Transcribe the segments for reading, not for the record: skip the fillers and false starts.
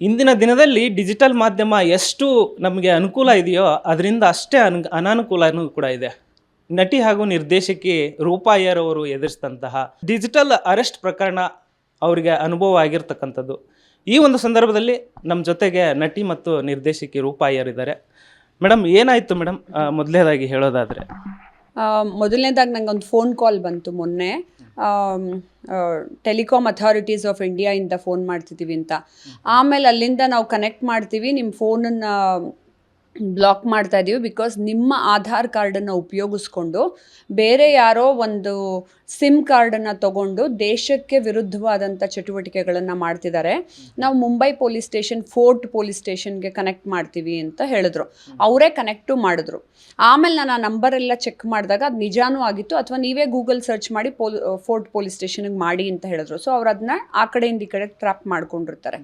ಇಂದಿನ ದಿನದಲ್ಲಿ ಡಿಜಿಟಲ್ ಮಾಧ್ಯಮ ಎಷ್ಟು ನಮಗೆ ಅನುಕೂಲ ಇದೆಯೋ ಅದರಿಂದ ಅಷ್ಟೇ ಅನಾನುಕೂಲನೂ ಕೂಡ ಇದೆ. ನಟಿ ಹಾಗೂ ನಿರ್ದೇಶಕಿ ರೂಪಾ ಅಯ್ಯರ್ ಅವರು ಎದುರಿಸಿದಂತಹ ಡಿಜಿಟಲ್ ಅರೆಸ್ಟ್ ಪ್ರಕರಣ ಅವರಿಗೆ ಅನುಭವ ಆಗಿರ್ತಕ್ಕಂಥದ್ದು. ಈ ಒಂದು ಸಂದರ್ಭದಲ್ಲಿ ನಮ್ಮ ಜೊತೆಗೆ ನಟಿ ಮತ್ತು ನಿರ್ದೇಶಕಿ ರೂಪಾ ಅಯ್ಯರ್ ಇದ್ದಾರೆ. ಮೇಡಮ್, ಏನಾಯಿತು ಮೇಡಮ್? ಮೊದಲನೇದಾಗಿ ಹೇಳೋದಾದರೆ, ಮೊದಲನೇದಾಗಿ ನಂಗೆ ಒಂದು ಫೋನ್ ಕಾಲ್ ಬಂತು ಮೊನ್ನೆ. ಟೆಲಿಕಾಮ್ ಅಥಾರಿಟೀಸ್ ಆಫ್ ಇಂಡಿಯಾಯಿಂದ ಫೋನ್ ಮಾಡ್ತಿದ್ದೀವಿ ಅಂತ. ಆಮೇಲೆ ಅಲ್ಲಿಂದ ನಾವು ಕನೆಕ್ಟ್ ಮಾಡ್ತೀವಿ, ನಿಮ್ಮ ಫೋನನ್ನು ಬ್ಲಾಕ್ ಮಾಡ್ತಾ ಇದ್ದೀವಿ, ಬಿಕಾಸ್ ನಿಮ್ಮ ಆಧಾರ್ ಕಾರ್ಡನ್ನು ಉಪಯೋಗಿಸ್ಕೊಂಡು ಬೇರೆ ಯಾರೋ ಒಂದು ಸಿಮ್ ಕಾರ್ಡನ್ನು ತಗೊಂಡು ದೇಶಕ್ಕೆ ವಿರುದ್ಧವಾದಂಥ ಚಟುವಟಿಕೆಗಳನ್ನು ಮಾಡ್ತಿದ್ದಾರೆ. ನಾವು Mumbai police station, fort police ಸ್ಟೇಷನ್ಗೆ ಕನೆಕ್ಟ್ ಮಾಡ್ತೀವಿ ಅಂತ ಹೇಳಿದ್ರು. ಅವರೇ ಕನೆಕ್ಟು ಮಾಡಿದ್ರು. ಆಮೇಲೆ ನಾನು ಆ ನಂಬರೆಲ್ಲ ಚೆಕ್ ಮಾಡಿದಾಗ ಅದು ನಿಜಾನೂ ಆಗಿತ್ತು, ಅಥವಾ ನೀವೇ ಗೂಗಲ್ ಸರ್ಚ್ ಮಾಡಿ ಫೋರ್ಟ್ ಪೊಲೀಸ್ ಸ್ಟೇಷನ್ಗೆ ಮಾಡಿ ಅಂತ ಹೇಳಿದ್ರು. ಸೊ ಅವ್ರು ಅದನ್ನ ಆ ಕಡೆಯಿಂದ ಈ ಕಡೆ ಟ್ರ್ಯಾಪ್ ಮಾಡ್ಕೊಂಡಿರ್ತಾರೆ.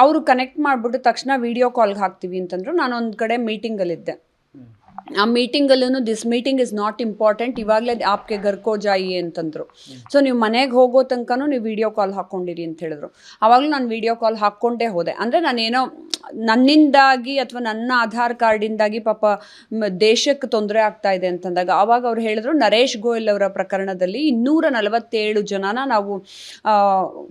ಅವರು ಕನೆಕ್ಟ್ ಮಾಡಿಬಿಟ್ಟು ತಕ್ಷಣ ವಿಡಿಯೋ ಕಾಲ್ಗೆ ಹಾಕ್ತೀವಿ ಅಂತಂದ್ರು. ನಾನು ಒಂದು ಕಡೆ ಮೀಟಿಂಗಲ್ಲಿದ್ದೆ. ಆ ಮೀಟಿಂಗಲ್ಲೂ this meeting is not important, ಇವಾಗಲೇ ಆಪ್ಗೆ ಗರ್ಕೋ ಜಾಯಿ ಅಂತಂದರು. ಸೊ ನೀವು ಮನೆಗೆ ಹೋಗೋ ತನಕನೂ ನೀವು ವಿಡಿಯೋ ಕಾಲ್ ಹಾಕ್ಕೊಂಡಿರಿ ಅಂತ ಹೇಳಿದ್ರು. ಆವಾಗಲೂ ನಾನು ವಿಡಿಯೋ ಕಾಲ್ ಹಾಕ್ಕೊಂಡೇ ಹೋದೆ. ಅಂದರೆ ನಾನೇನೋ ನನ್ನಿಂದಾಗಿ ಅಥವಾ ನನ್ನ ಆಧಾರ್ ಕಾರ್ಡಿಂದಾಗಿ ಪಾಪ ದೇಶಕ್ಕೆ ತೊಂದರೆ ಆಗ್ತಾ ಇದೆ ಅಂತಂದಾಗ ಆವಾಗ ಅವ್ರು ಹೇಳಿದ್ರು, ನರೇಶ್ ಗೋಯಲ್ ಅವರ ಪ್ರಕರಣದಲ್ಲಿ 247 ಜನನ ನಾವು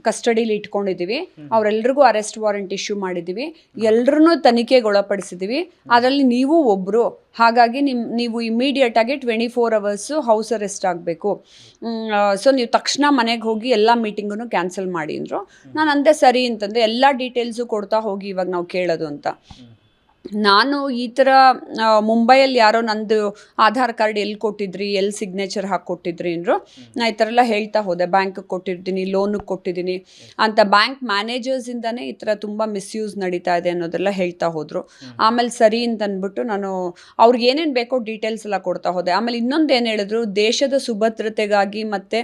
ಕಸ್ಟಡಿಲಿ ಇಟ್ಕೊಂಡಿದ್ದೀವಿ. ಅವರೆಲ್ಲರಿಗೂ ಅರೆಸ್ಟ್ ವಾರೆಂಟ್ ಇಶ್ಯೂ ಮಾಡಿದ್ದೀವಿ, ಎಲ್ಲರನ್ನೂ ತನಿಖೆಗೆ ಒಳಪಡಿಸಿದ್ದೀವಿ. ಅದರಲ್ಲಿ ನೀವು ಒಬ್ಬರು. ಹಾಗಾಗಿ ನೀವು ಇಮಿಡಿಯೇಟಾಗಿ 24 hours ಹೌಸ್ ಅರೆಸ್ಟ್ ಆಗಬೇಕು. ಸೊ ನೀವು ತಕ್ಷಣ ಮನೆಗೆ ಹೋಗಿ ಎಲ್ಲ ಮೀಟಿಂಗನ್ನು ಕ್ಯಾನ್ಸಲ್ ಮಾಡಿ ಅಂದರು. ನಾನು ಅಂದೆ ಸರಿ ಅಂತಂದರೆ, ಎಲ್ಲ ಡೀಟೇಲ್ಸು ಕೊಡ್ತಾ ಹೋಗಿ ಇವಾಗ ನಾವು ಕೇಳೋದು ಅಂತ. ನಾನು ಈ ಥರ ಮುಂಬೈಯಲ್ಲಿ ಯಾರೋ ನಂದು ಆಧಾರ್ ಕಾರ್ಡ್ ಎಲ್ಲಿ ಕೊಟ್ಟಿದ್ರಿ, ಎಲ್ಲಿ ಸಿಗ್ನೇಚರ್ ಹಾಕಿ ಕೊಟ್ಟಿದ್ರಿ ಅಂದರು. ನಾನು ಈ ಥರ ಎಲ್ಲ ಹೇಳ್ತಾ ಹೋದೆ, ಬ್ಯಾಂಕಿಗೆ ಕೊಟ್ಟಿರ್ತೀನಿ, ಲೋನಿಗೆ ಕೊಟ್ಟಿದ್ದೀನಿ ಅಂತ. ಬ್ಯಾಂಕ್ ಮ್ಯಾನೇಜರ್ಸಿಂದನೇ ಈ ಥರ ತುಂಬ ಮಿಸ್ಯೂಸ್ ನಡೀತಾ ಇದೆ ಅನ್ನೋದೆಲ್ಲ ಹೇಳ್ತಾ ಹೋದರು. ಆಮೇಲೆ ಸರಿ ಅಂತ ಅಂದ್ಬಿಟ್ಟು ನಾನು ಅವ್ರಿಗೆ ಏನೇನು ಬೇಕೋ ಡೀಟೇಲ್ಸ್ ಎಲ್ಲ ಕೊಡ್ತಾ ಹೋದೆ. ಆಮೇಲೆ ಇನ್ನೊಂದು ಏನು ಹೇಳಿದ್ರು, ದೇಶದ ಸುಭದ್ರತೆಗಾಗಿ ಮತ್ತು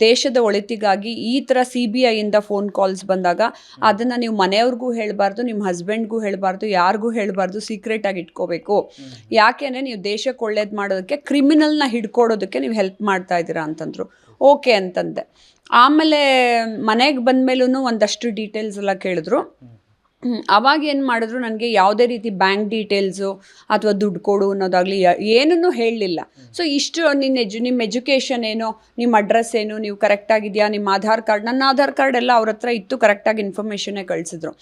ದೇಶದ ಒಳಿತಿಗಾಗಿ ಈ ಥರ CBIಯಿಂದ ಫೋನ್ ಕಾಲ್ಸ್ ಬಂದಾಗ ಅದನ್ನು ನೀವು ಮನೆಯವ್ರಿಗೂ ಹೇಳಬಾರ್ದು, ನಿಮ್ಮ ಹಸ್ಬೆಂಡ್ಗೂ ಹೇಳಬಾರ್ದು, ಯಾರಿಗೂ ಹೇಳಬಾರ್ದು, ಸೀಕ್ರೆಟ್ ಆಗಿ ಇಟ್ಕೋಬೇಕು. ಯಾಕೆಂದರೆ ನೀವು ದೇಶಕ್ಕೆ ಒಳ್ಳೇದು ಮಾಡೋದಕ್ಕೆ, ಕ್ರಿಮಿನಲ್ನ ಹಿಡ್ಕೊಡೋದಕ್ಕೆ ನೀವು ಹೆಲ್ಪ್ ಮಾಡ್ತಾ ಇದ್ದೀರಾ ಅಂತಂದರು. ಓಕೆ ಅಂತಂದೆ. ಆಮೇಲೆ ಮನೆಗೆ ಬಂದಮೇಲೂ ಒಂದಷ್ಟು ಡೀಟೇಲ್ಸ್ ಎಲ್ಲ ಕೇಳಿದ್ರು. ಅವಾಗ ಏನು ಮಾಡಿದ್ರು, ನನಗೆ ಯಾವುದೇ ರೀತಿ ಬ್ಯಾಂಕ್ ಡೀಟೇಲ್ಸು ಅಥವಾ ದುಡ್ಡು ಕೊಡು ಅನ್ನೋದಾಗಲಿ ಏನನ್ನೂ ಹೇಳಲಿಲ್ಲ. ಸೊ ಇಷ್ಟು ನಿಮ್ಮ ಎಜುಕೇಷನ್ ಏನು, ನಿಮ್ಮ ಅಡ್ರೆಸ್ ಏನು, ನೀವು ಕರೆಕ್ಟಾಗಿದೆಯಾ, ನಿಮ್ಮ ಆಧಾರ್ ಕಾರ್ಡ್, ನನ್ನ ಆಧಾರ್ ಕಾರ್ಡ್ ಎಲ್ಲ ಅವ್ರ ಹತ್ರ ಇತ್ತು, ಕರೆಕ್ಟಾಗಿ ಇನ್ಫಾರ್ಮೇಷನ್ನೇ ಕಳಿಸಿದ್ರು.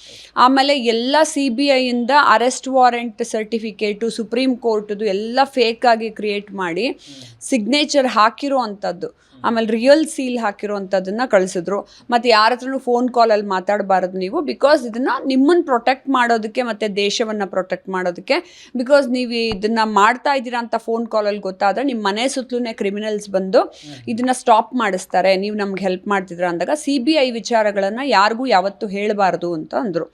ಆಮೇಲೆ ಎಲ್ಲ CBIಯಿಂದ ಅರೆಸ್ಟ್ ವಾರೆಂಟ್ ಸರ್ಟಿಫಿಕೇಟು, ಸುಪ್ರೀಂ ಕೋರ್ಟದು ಎಲ್ಲ ಫೇಕಾಗಿ ಕ್ರಿಯೇಟ್ ಮಾಡಿ ಸಿಗ್ನೇಚರ್ ಹಾಕಿರೋ ಅಂಥದ್ದು, ಆಮೇಲೆ ರಿಯಲ್ ಸೀಲ್ ಹಾಕಿರೋ ಅಂಥದ್ದನ್ನು ಕಳಿಸಿದ್ರು. ಮತ್ತು ಯಾರ ಹತ್ರನೂ ಫೋನ್ ಕಾಲಲ್ಲಿ ಮಾತಾಡಬಾರ್ದು ನೀವು, ಬಿಕಾಸ್ ಇದನ್ನು ನಿಮ್ಮನ್ನು ಪ್ರೊಟೆಕ್ಟ್ ಮಾಡೋದಕ್ಕೆ ಮತ್ತು ದೇಶವನ್ನು ಪ್ರೊಟೆಕ್ಟ್ ಮಾಡೋದಕ್ಕೆ. ಬಿಕಾಸ್ ನೀವು ಇದನ್ನು ಮಾಡ್ತಾ ಇದ್ದೀರಾ ಅಂತ ಫೋನ್ ಕಾಲಲ್ಲಿ ಗೊತ್ತಾದರೆ ನಿಮ್ಮ ಮನೆ ಸುತ್ತಲೂ ಕ್ರಿಮಿನಲ್ಸ್ ಬಂದು ಇದನ್ನು ಸ್ಟಾಪ್ ಮಾಡಿಸ್ತಾರೆ, ನೀವು ನಮ್ಗೆ ಹೆಲ್ಪ್ ಮಾಡ್ತಿದ್ದೀರಾ ಅಂದಾಗ CBI ವಿಚಾರಗಳನ್ನು ಯಾರಿಗೂ ಯಾವತ್ತೂ ಹೇಳಬಾರ್ದು ಅಂತ ಅಂದರು.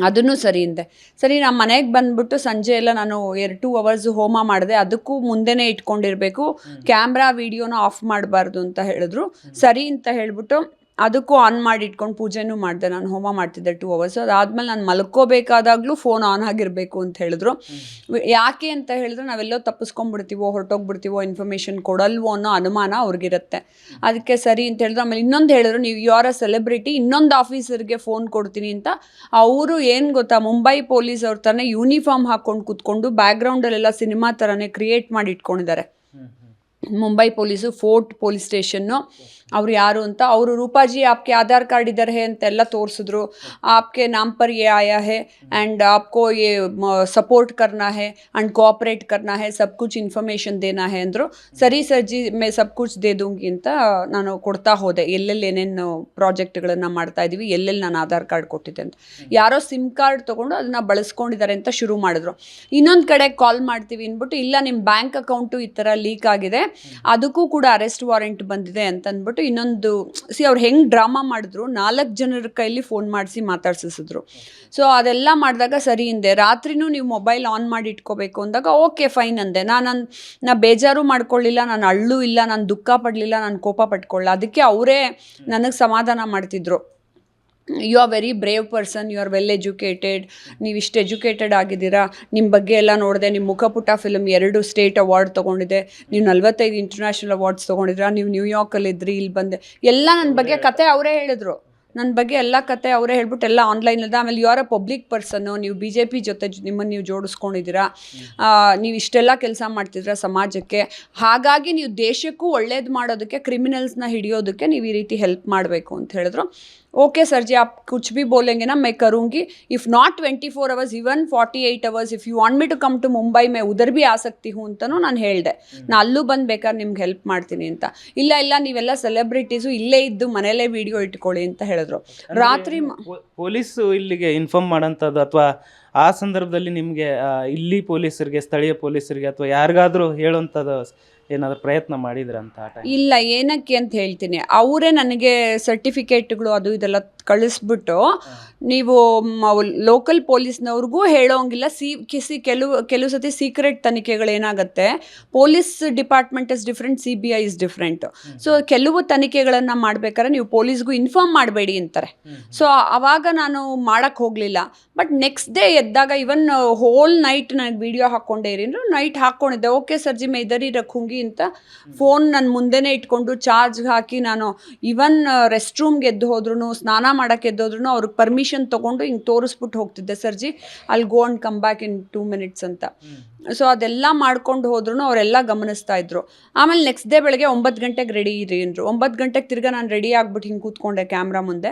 ಅದನ್ನು ಸರಿ ಅಂದೆ. ಸರಿ, ನಮ್ಮ ಮನೆಗೆ ಬಂದುಬಿಟ್ಟು ಸಂಜೆ ಎಲ್ಲ ನಾನು 2 hours ಹೋಮ ಮಾಡಿದೆ. ಅದಕ್ಕೂ ಮುಂದೆನೇ ಇಟ್ಕೊಂಡಿರಬೇಕು, ಕ್ಯಾಮ್ರಾ ವಿಡಿಯೋನ ಆಫ್ ಮಾಡಬಾರ್ದು ಅಂತ ಹೇಳಿದ್ರು. ಸರಿ ಅಂತ ಹೇಳಿಬಿಟ್ಟು ಅದಕ್ಕೂ ಆನ್ ಮಾಡಿ ಇಟ್ಕೊಂಡು ಪೂಜೆನೂ ಮಾಡಿದೆ. ನಾನು ಹೋಮ ಮಾಡ್ತಿದ್ದೆ 2 hours. ಅದಾದಮೇಲೆ ನಾನು ಮಲ್ಕೋಬೇಕಾದಾಗಲೂ ಫೋನ್ ಆನ್ ಆಗಿರಬೇಕು ಅಂತ ಹೇಳಿದ್ರು. ಯಾಕೆ ಅಂತ ಹೇಳಿದ್ರೆ, ನಾವೆಲ್ಲೋ ತಪ್ಪಿಸ್ಕೊಂಡ್ಬಿಡ್ತೀವೋ, ಹೊರಟೋಗ್ಬಿಡ್ತೀವೋ, ಇನ್ಫಾರ್ಮೇಷನ್ ಕೊಡಲ್ವೋ ಅನ್ನೋ ಅನುಮಾನ ಅವ್ರಿಗಿರುತ್ತೆ. ಅದಕ್ಕೆ ಸರಿ ಅಂತ ಹೇಳಿದ್ರು. ಆಮೇಲೆ ಇನ್ನೊಂದು ಹೇಳಿದ್ರು, ನೀವು ಯು ಆರ್ ಅ ಸೆಲೆಬ್ರಿಟಿ, ಇನ್ನೊಂದು ಆಫೀಸರ್ಗೆ ಫೋನ್ ಕೊಡ್ತೀನಿ ಅಂತ. ಅವರು ಏನು ಗೊತ್ತಾ, ಮುಂಬೈ ಪೊಲೀಸ್ ಅವ್ರ ಥರನೇ ಯೂನಿಫಾರ್ಮ್ ಹಾಕ್ಕೊಂಡು ಕೂತ್ಕೊಂಡು ಬ್ಯಾಕ್ಗ್ರೌಂಡಲ್ಲೆಲ್ಲ ಸಿನಿಮಾ ಥರನೇ ಕ್ರಿಯೇಟ್ ಮಾಡಿ ಇಟ್ಕೊಂಡಿದ್ದಾರೆ. Mumbai police, fort police station, ಅವ್ರು ಯಾರು ಅಂತ. ಅವರು ರೂಪಾಜಿ आपके आधार कार्ड इधर है ಅಂತೆಲ್ಲ ತೋರಿಸಿದ್ರು. आपके नाम पर ये आया है एंड आपको ये सपोर्ट करना है एंड कोऑपरेट करना है, सब कुछ इन्फॉर्मेशन देना है ಅಂದರು. ಸರಿ ಸರ್ ಜಿ, मैं सब कुछ दे दूंगी ಅಂತ ನಾನು ಕೊಡ್ತಾ ಹೋದೆ. ಎಲ್ಲೆಲ್ಲಿ ಏನೇನು ಪ್ರಾಜೆಕ್ಟ್ಗಳನ್ನು ಮಾಡ್ತಾ ಇದ್ದೀವಿ, ಎಲ್ಲೆಲ್ಲಿ ನಾನು ಆಧಾರ್ ಕಾರ್ಡ್ ಕೊಟ್ಟಿದ್ದೆ ಅಂತ. ಯಾರೋ ಸಿಮ್ ಕಾರ್ಡ್ ತೊಗೊಂಡು ಅದನ್ನು ಬಳಸ್ಕೊಂಡಿದ್ದಾರೆ ಅಂತ ಶುರು ಮಾಡಿದ್ರು. ಇನ್ನೊಂದು ಕಡೆ ಕಾಲ್ ಮಾಡ್ತೀವಿ ಅಂದ್ಬಿಟ್ಟು, ಇಲ್ಲ ನಿಮ್ಮ ಬ್ಯಾಂಕ್ ಅಕೌಂಟು ಈ ಥರ ಲೀಕ್ ಆಗಿದೆ, ಅದಕ್ಕೂ ಕೂಡ ಅರೆಸ್ಟ್ ವಾರೆಂಟ್ ಬಂದಿದೆ ಅಂತ ಅಂದ್ಬಿಟ್ಟು ಇನ್ನೊಂದು ಅವ್ರು ಹೆಂಗೆ ಡ್ರಾಮಾ ಮಾಡಿದ್ರು, 4 ಜನರ ಕೈಲಿ ಫೋನ್ ಮಾಡಿಸಿ ಮಾತಾಡ್ಸಿಸಿದ್ರು. ಸೊ ಅದೆಲ್ಲ ಮಾಡಿದಾಗ ಸರಿ ಹಿಂದೆ ರಾತ್ರಿನೂ ನೀವು ಮೊಬೈಲ್ ಆನ್ ಮಾಡಿ ಇಟ್ಕೋಬೇಕು ಅಂದಾಗ ಓಕೆ ಫೈನ್ ಅಂದೆ. ನಾ ಬೇಜಾರು ಮಾಡ್ಕೊಳ್ಳಿಲ್ಲ, ನಾನು ಅಳ್ಳೂ ಇಲ್ಲ, ನಾನು ದುಃಖ ಪಡಲಿಲ್ಲ, ನಾನು ಕೋಪ ಪಟ್ಕೊಳ್ಳ. ಅದಕ್ಕೆ ಅವರೇ ನನಗೆ ಸಮಾಧಾನ ಮಾಡ್ತಿದ್ರು. You are very brave person, you are well educated, ನೀವು ಇಷ್ಟು ಎಜುಕೇಟೆಡ್ ಆಗಿದ್ದೀರಾ, ನಿಮ್ಮ ಬಗ್ಗೆ ಎಲ್ಲ ನೋಡಿದೆ, ನಿಮ್ಮ ಮುಖಪುಟ ಫಿಲ್ಮ್ 2 ಸ್ಟೇಟ್ ಅವಾರ್ಡ್ ತೊಗೊಂಡಿದೆ, ನೀವು 45 ಇಂಟರ್ನ್ಯಾಷನಲ್ ಅವಾರ್ಡ್ಸ್ ತೊಗೊಂಡಿದ್ದೀರಾ, ನೀವು ನ್ಯೂಯಾರ್ಕಲ್ಲಿದ್ರಿ, ಇಲ್ಲಿ ಬಂದೆ, ಎಲ್ಲ ನನ್ನ ಬಗ್ಗೆ ಕತೆ ಅವರೇ ಹೇಳಿದ್ರು. ನನ್ನ ಬಗ್ಗೆ ಎಲ್ಲ ಕತೆ ಅವರೇ ಹೇಳ್ಬಿಟ್ಟು ಎಲ್ಲ ಆನ್ಲೈನದ. ಆಮೇಲೆ ಯು ಆರ್ ಅ ಪಬ್ಲಿಕ್ ಪರ್ಸನ್ನು, ನೀವು BJP ಜೊತೆ ನಿಮ್ಮನ್ನು ನೀವು ಜೋಡಿಸ್ಕೊಂಡಿದ್ದೀರಾ, ನೀವು ಇಷ್ಟೆಲ್ಲ ಕೆಲಸ ಮಾಡ್ತಿದ್ದೀರಾ ಸಮಾಜಕ್ಕೆ, ಹಾಗಾಗಿ ನೀವು ದೇಶಕ್ಕೂ ಒಳ್ಳೇದು ಮಾಡೋದಕ್ಕೆ, ಕ್ರಿಮಿನಲ್ಸ್ನ ಹಿಡಿಯೋದಕ್ಕೆ ನೀವು ಈ ರೀತಿ ಹೆಲ್ಪ್ ಮಾಡಬೇಕು ಅಂತ ಹೇಳಿದ್ರು. ओके सर जी, आप कुछ भी बोलेंगे ना मैं करूँगी. If not 24 hours, even 48 hours, if you want me to come to Mumbai, मैं उधर भी आ सकती हूँ ಅಂತಲೂ ನಾನು ಹೇಳಿದೆ. ನಾನು ಅಲ್ಲೂ ಬಂದು ಬೇಕಾದ್ರೆ ನಿಮ್ಗೆ ಹೆಲ್ಪ್ ಮಾಡ್ತೀನಿ ಅಂತ. ಇಲ್ಲ ನೀವೆಲ್ಲ ಸೆಲೆಬ್ರಿಟೀಸು ಇಲ್ಲೇ ಇದ್ದು ಮನೇಲೇ ವಿಡಿಯೋ ಇಟ್ಕೊಳ್ಳಿ ಅಂತ ಹೇಳಿದ್ರು. ರಾತ್ರಿ ಪೊಲೀಸು ಇಲ್ಲಿಗೆ ಇನ್ಫಾರ್ಮ್ ಮಾಡೋಂಥದ್ದು ಅಥವಾ ಆ ಸಂದರ್ಭದಲ್ಲಿ ನಿಮಗೆ ಇಲ್ಲಿ ಪೊಲೀಸರಿಗೆ, ಸ್ಥಳೀಯ ಪೊಲೀಸರಿಗೆ ಅಥವಾ ಯಾರಿಗಾದರೂ ಹೇಳುವಂಥದ್ದು ಏನಾದರೂ ಪ್ರಯತ್ನ ಮಾಡಿದ್ರಂತ? ಇಲ್ಲ, ಏನಕ್ಕೆ ಅಂತ ಹೇಳ್ತೀನಿ. ಅವರೇ ನನಗೆ ಸರ್ಟಿಫಿಕೇಟ್ಗಳು ಅದು ಇದೆಲ್ಲ ಕಳಿಸ್ಬಿಟ್ಟು, ನೀವು ಲೋಕಲ್ ಪೊಲೀಸ್ನವ್ರಿಗೂ ಹೇಳೋಂಗಿಲ್ಲ. ಕೆಲವು ಸತಿ ಸೀಕ್ರೆಟ್ ತನಿಖೆಗಳು ಏನಾಗುತ್ತೆ, police department is different, CBI is different. So ಕೆಲವು ತನಿಖೆಗಳನ್ನು ಮಾಡ್ಬೇಕಾದ್ರೆ ನೀವು ಪೊಲೀಸ್ಗೂ ಇನ್ಫಾರ್ಮ್ ಮಾಡಬೇಡಿ ಅಂತಾರೆ. ಸೊ ಆವಾಗ ನಾನು ಮಾಡೋಕ್ಕೆ ಹೋಗಲಿಲ್ಲ. ಬಟ್ ನೆಕ್ಸ್ಟ್ ಡೇ ಎದ್ದಾಗ ಇವನ್ ಹೋಲ್ ನೈಟ್ ನನಗೆ ವಿಡಿಯೋ ಹಾಕ್ಕೊಂಡೇ ಇರಿಂದ್ರು. ನೈಟ್ ಹಾಕ್ಕೊಂಡಿದ್ದೆ. ಓಕೆ ಸರ್ಜಿ ಮೈ ಇದರಿ ರಖೂಂಗಿ ಅಂತ ಫೋನ್ ನನ್ನ ಮುಂದೆನೇ ಇಟ್ಕೊಂಡು ಚಾರ್ಜ್ ಹಾಕಿ, ನಾನು ಇವನ್ ರೆಸ್ಟ್ ರೂಮ್ಗೆ ಎದ್ದು ಹೋದ್ರು, ಸ್ನಾನ ಮಾಡೋಕ್ಕೆ ಎದ್ದೋದ್ರು ಅವ್ರಿಗೆ ಪರ್ಮಿಷನ್ ತೊಗೊಂಡು ಹಿಂಗೆ ತೋರಿಸ್ಬಿಟ್ಟು ಹೋಗ್ತಿದ್ದೆ. ಸರ್ಜಿ ಅಲ್ಲಿ go and come back in 2 minutes ಅಂತ. ಸೊ ಅದೆಲ್ಲ ಮಾಡ್ಕೊಂಡು ಹೋದ್ರು, ಅವರೆಲ್ಲ ಗಮನಿಸ್ತಾ ಇದ್ರು. ಆಮೇಲೆ ನೆಕ್ಸ್ಟ್ ಡೇ ಬೆಳಗ್ಗೆ 9 ಗಂಟೆಗೆ ರೆಡಿ ಇರಿ ಅಂದರು. 9 ಗಂಟೆಗೆ ತಿರ್ಗಾ ನಾನು ರೆಡಿ ಆಗ್ಬಿಟ್ಟು ಹಿಂಗೆ ಕೂತ್ಕೊಂಡೆ ಕ್ಯಾಮ್ರಾ ಮುಂದೆ.